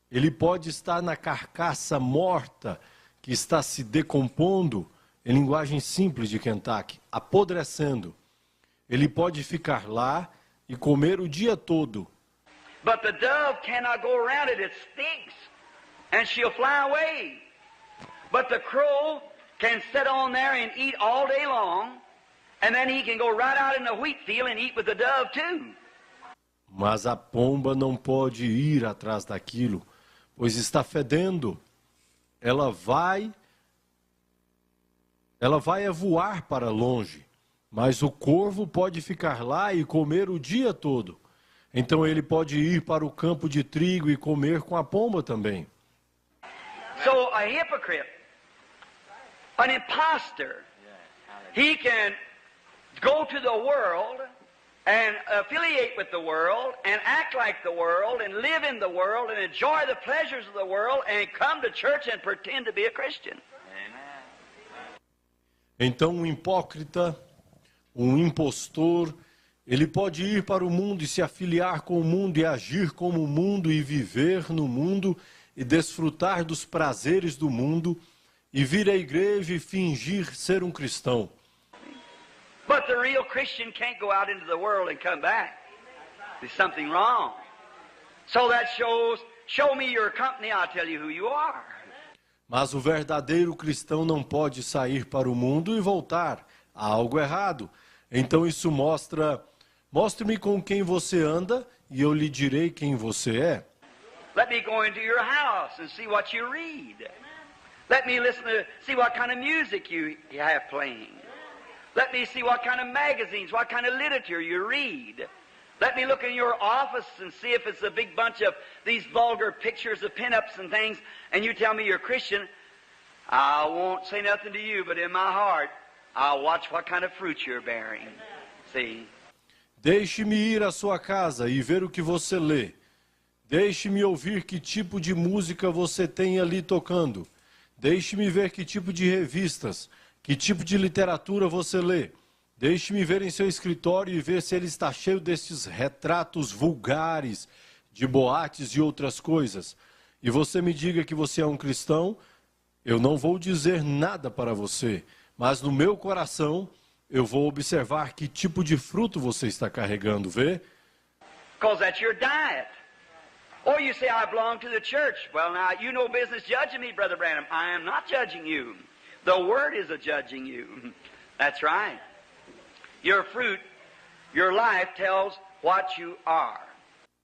Ele pode estar na carcaça morta, que está se decompondo, em linguagem simples de Kentucky, apodrecendo. Ele pode ficar lá e comer o dia todo. But the dove cannot go around it. It stinks. And she'll fly away. But the crow can sit on there and eat all day long. And then he can go right out in the wheat field and eat with the dove too. Mas a pomba não pode ir atrás daquilo, pois está fedendo. Ela vai a voar para longe, mas o corvo pode ficar lá e comer o dia todo. Então ele pode ir para o campo de trigo e comer com a pomba também. So a hypocrite, an imposter, he can go to the world and affiliate with the world and act like the world and live in the world and enjoy the pleasures of the world and come to church and pretend to be a Christian. Então um hipócrita, um impostor, Ele pode ir para o mundo e se afiliar com o mundo e agir como o mundo e viver no mundo e desfrutar dos prazeres do mundo e vir à igreja e fingir ser um cristão. But the real Christian can't go out into the world and come back. There's something wrong. So that show me your company, I'll tell you who you are. Mas o verdadeiro cristão não pode sair para o mundo e voltar. Há algo errado. Então isso mostre-me com quem você anda e eu lhe direi quem você é. Let me go into your house and see what you read. Let me see what kind of music you have playing. Let me see what kind of magazines, what kind of literature you read. Let me look in your office and see if it's a big bunch of these vulgar pictures of pinups and things, and you tell me you're Christian. I won't say nothing to you, but in my heart, I'll watch what kind of fruit you're bearing. See? Deixe-me ir à sua casa e ver o que você lê. Deixe-me ouvir que tipo de música você tem ali tocando. Deixe-me ver que tipo de revistas, que tipo de literatura você lê. Deixe-me ver em seu escritório e ver se ele está cheio destes retratos vulgares, de boates e outras coisas. E você me diga que você é um cristão, eu não vou dizer nada para você, mas no meu coração eu vou observar que tipo de fruto você está carregando, vê? Because that's your diet. Or you say, I belong to the church. Well, now, you no business judging me, Brother Branham. I am not judging you. The Word is a-judging you. That's right. Your fruit, your life tells what you are.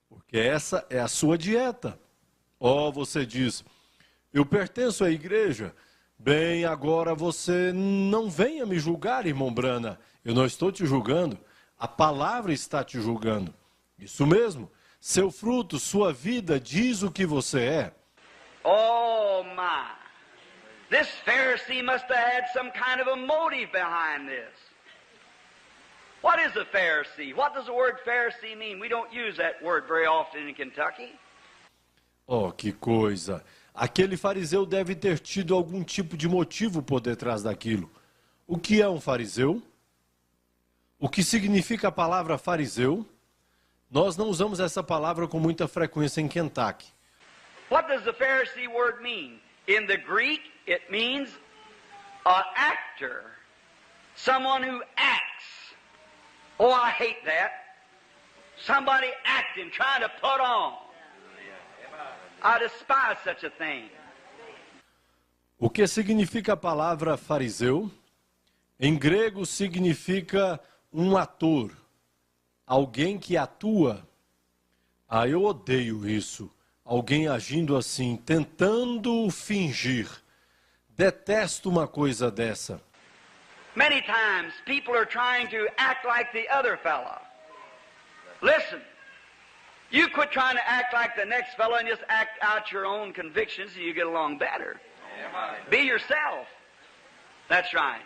Porque essa é a sua dieta. Oh, você diz, eu pertenço à igreja. Bem, agora você não venha me julgar, irmão Brana. Eu não estou te julgando. A palavra está te julgando. Isso mesmo. Seu fruto, sua vida, diz o que você é. Oh, my. This Pharisee must have had some kind of a motive behind this. What is a Pharisee? What does the word Pharisee mean? We don't use that word very often in Kentucky. Oh, que coisa. Aquele fariseu deve ter tido algum tipo de motivo por detrás daquilo. O que é um fariseu? O que significa a palavra fariseu? Nós não usamos essa palavra com muita frequência em Kentucky. What does the Pharisee word mean? In the Greek, it means an actor. Someone who acts. Oh, I hate that. Somebody acting, trying to put on. I despise such a thing. O que significa a palavra fariseu? Em grego significa um ator, alguém que atua. Ah, eu odeio isso. Alguém agindo assim, tentando fingir. Detesto uma coisa dessa. Many times people are trying to act like the other fella. Listen, you quit trying to act like the next fella and just act out your own convictions and you get along better. Be yourself. That's right.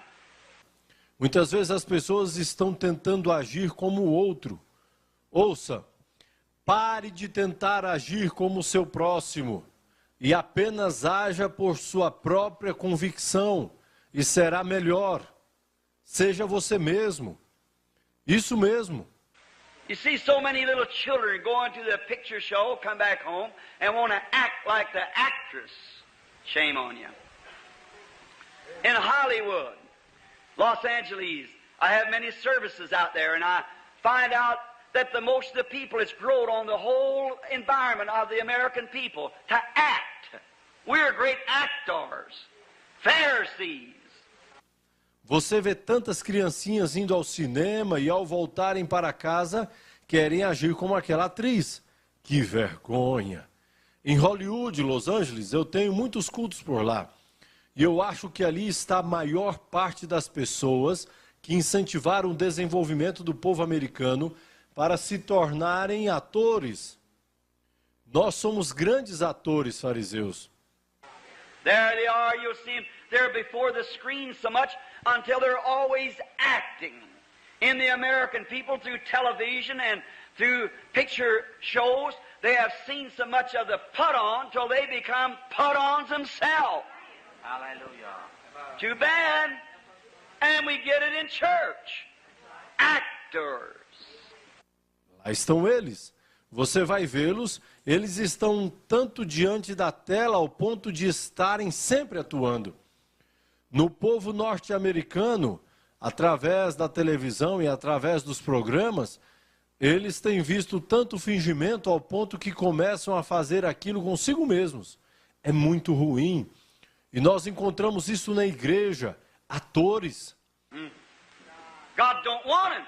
Muitas vezes as pessoas estão tentando agir como o outro. Ouça, pare de tentar agir como o seu próximo e apenas haja por sua própria convicção e será melhor. Seja você mesmo. Isso mesmo. You see so many little children going to the picture show, come back home, and want to act like the actress. Shame on you. In Hollywood, Los Angeles, I have many services out there, and I find out that most of the people it's growed on the whole environment of the American people to act. We're great actors, Pharisees. Você vê tantas criancinhas indo ao cinema e ao voltarem para casa querem agir como aquela atriz. Que vergonha! Em Hollywood, Los Angeles, eu tenho muitos cultos por lá. E eu acho que ali está a maior parte das pessoas que incentivaram o desenvolvimento do povo americano para se tornarem atores. Nós somos grandes atores, fariseus. There they are, you'll see them. They're before the screen so much until they're always acting. In the American people, through television and through picture shows, they have seen so much of the put-on till they become put-ons themselves. Hallelujah. Too bad. And we get it in church. Actors. Aí estão eles. Você vai vê-los, eles estão tanto diante da tela ao ponto de estarem sempre atuando. No povo norte-americano, através da televisão e através dos programas, eles têm visto tanto fingimento ao ponto que começam a fazer aquilo consigo mesmos. É muito ruim. E nós encontramos isso na igreja, atores. God don't want it.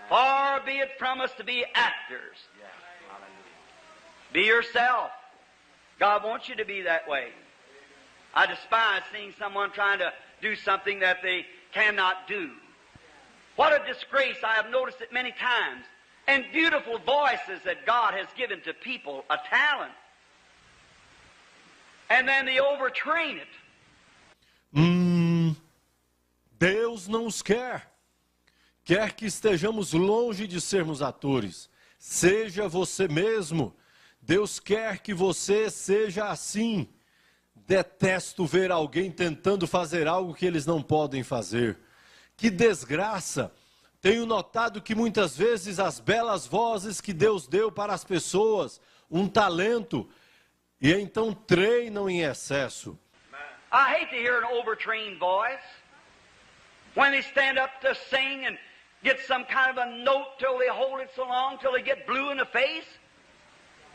Far be it from us to be actors. Be yourself. God wants you to be that way. I despise seeing someone trying to do something that they cannot do. What a disgrace. I have noticed it many times. And beautiful voices that God has given to people, a talent. And then they overtrain it. Deus não os quer. Quer que estejamos longe de sermos atores. Seja você mesmo. Deus quer que você seja assim. Detesto ver alguém tentando fazer algo que eles não podem fazer. Que desgraça! Tenho notado que muitas vezes as belas vozes que Deus deu para as pessoas, um talento, e então treinam em excesso. I hate to hear an overtrained voice. When they stand up to sing and get some kind of a note till they hold it so long till they get blue in the face.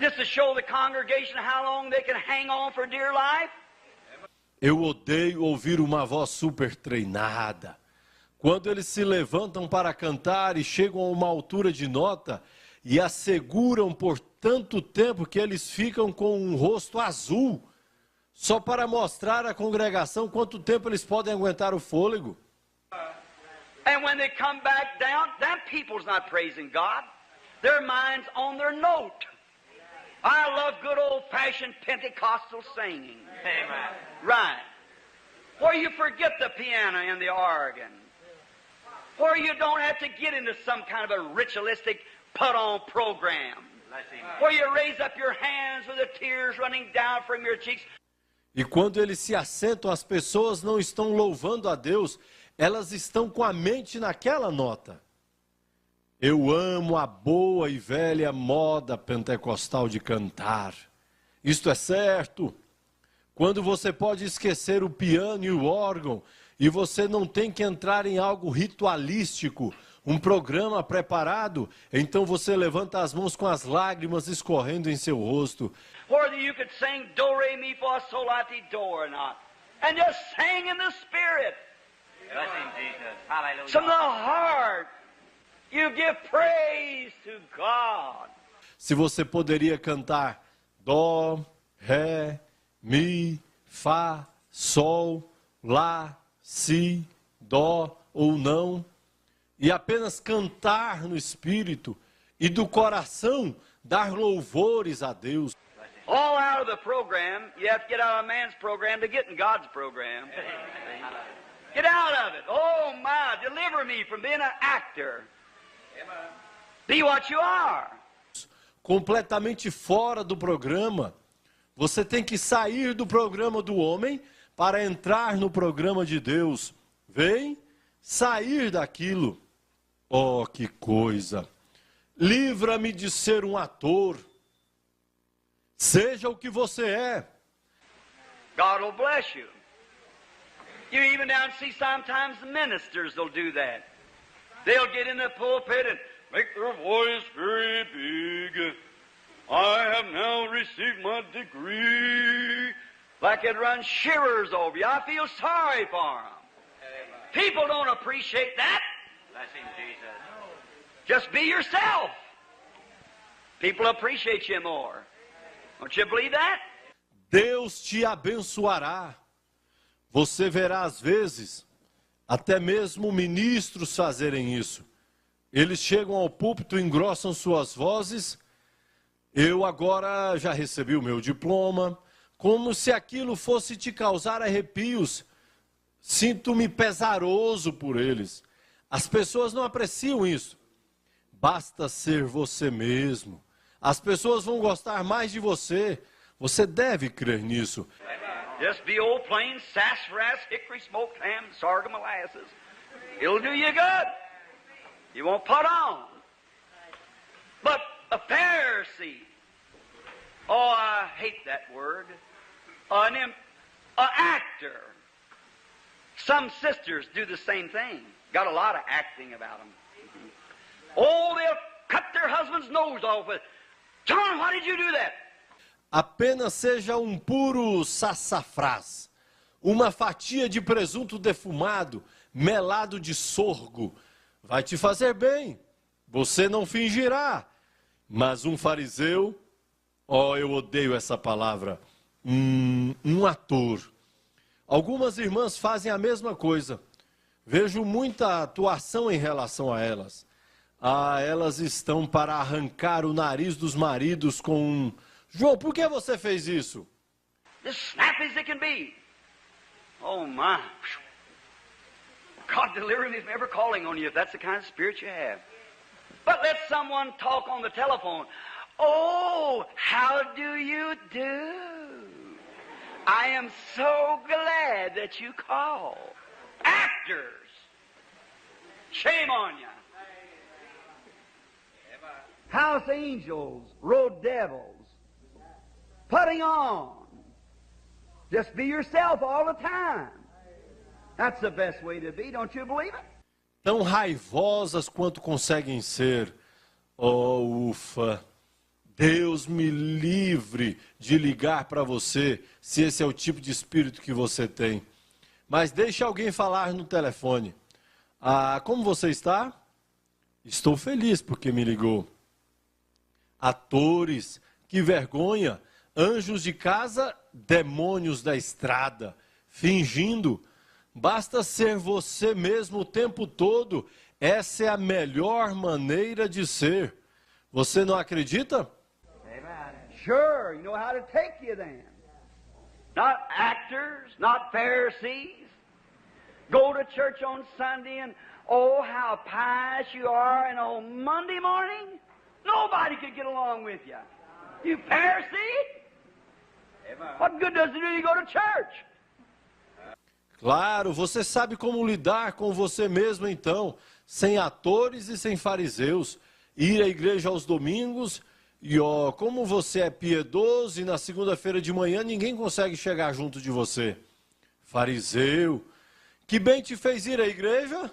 Just to show the congregation how long they can hang on for dear life. Eu odeio ouvir uma voz super treinada. Quando eles se levantam para cantar e chegam a uma altura de nota e asseguram por tanto tempo que eles ficam com um rosto azul, só para mostrar à congregação quanto tempo eles podem aguentar o fôlego. And when they come back down, them people's not praising God. Their mind's on their note. I love good old-fashioned Pentecostal singing. Amen. Right. Where you forget the piano and the organ. Where you don't have to get into some kind of a ritualistic put-on program. Where you raise up your hands with the tears running down from your cheeks. E quando eles se assentam, as pessoas não estão louvando a Deus, elas estão com a mente naquela nota. Eu amo a boa e velha moda pentecostal de cantar. Isto é certo. Quando você pode esquecer o piano e o órgão, e você não tem que entrar em algo ritualístico, um programa preparado, então você levanta as mãos com as lágrimas escorrendo em seu rosto. Whether you could sing do, re, mi, fa, sol, la, ti, do or not. And just sing in the Spirit. Blessing Jesus. Hallelujah. From the heart. You give praise to God. Se você poderia cantar dó, ré, mi, fá, sol, lá, si, dó ou não, e apenas cantar no Espírito e do coração dar louvores a Deus. All out of the program, you have to get out of man's program to get in God's program. Get out of it. Oh my, deliver me from being an actor. Be what you are. Completamente fora do programa. Você tem que sair do programa do homem para entrar no programa de Deus. Vem sair daquilo. Oh, que coisa! Livra-me de ser um ator. Seja o que você é. God will bless you. You even now see sometimes ministers will do that. They'll get in the pulpit and make their voice very big. I have now received my degree. Like it runs shivers over you. I feel sorry for them. People don't appreciate that. Blessing Jesus. Just be yourself. People appreciate you more. Don't you believe that? Deus te abençoará. Você verá às vezes, até mesmo ministros fazerem isso. Eles chegam ao púlpito, engrossam suas vozes. Eu agora já recebi o meu diploma. Como se aquilo fosse te causar arrepios. Sinto-me pesaroso por eles. As pessoas não apreciam isso. Basta ser você mesmo. As pessoas vão gostar mais de você. Você deve crer nisso. Just be old plain sassafras, hickory smoked ham, sorghum molasses. It'll do you good. You won't put on. But a Pharisee, oh, I hate that word, an actor. Some sisters do the same thing. Got a lot of acting about them. Oh, they'll cut their husband's nose off with, John, why did you do that? Apenas seja um puro sassafrás, uma fatia de presunto defumado, melado de sorgo. Vai te fazer bem, você não fingirá. Mas um fariseu, oh, eu odeio essa palavra, um ator. Algumas irmãs fazem a mesma coisa. Vejo muita atuação em relação a elas. Elas estão para arrancar o nariz dos maridos com um... João, por que você fez isso? As snappy as it can be. Oh, my. God deliver me from ever calling on you if that's the kind of spirit you have. But let someone talk on the telephone. Oh, how do you do? I am so glad that you called. Actors. Shame on you. House angels rode devils. Putting on. Just be yourself all the time. That's the best way to be, don't you believe it? Tão raivosas quanto conseguem ser. Oh, ufa. Deus me livre de ligar para você, se esse é o tipo de espírito que você tem. Mas deixe alguém falar no telefone. Como você está? Estou feliz porque me ligou. Atores, que vergonha. Anjos de casa, demônios da estrada. Fingindo. Basta ser você mesmo o tempo todo. Essa é a melhor maneira de ser. Você não acredita? Sure, you know how to take you then. Not actors, not Pharisees. Go to church on Sunday and, oh, how pious you are, and on Monday morning, nobody could get along with you. You Pharisee? What good does it do you go to church? Claro, você sabe como lidar com você mesmo então, sem atores e sem fariseus. Ir à igreja aos domingos e como você é piedoso e na segunda-feira de manhã ninguém consegue chegar junto de você. Fariseu, que bem te fez ir à igreja?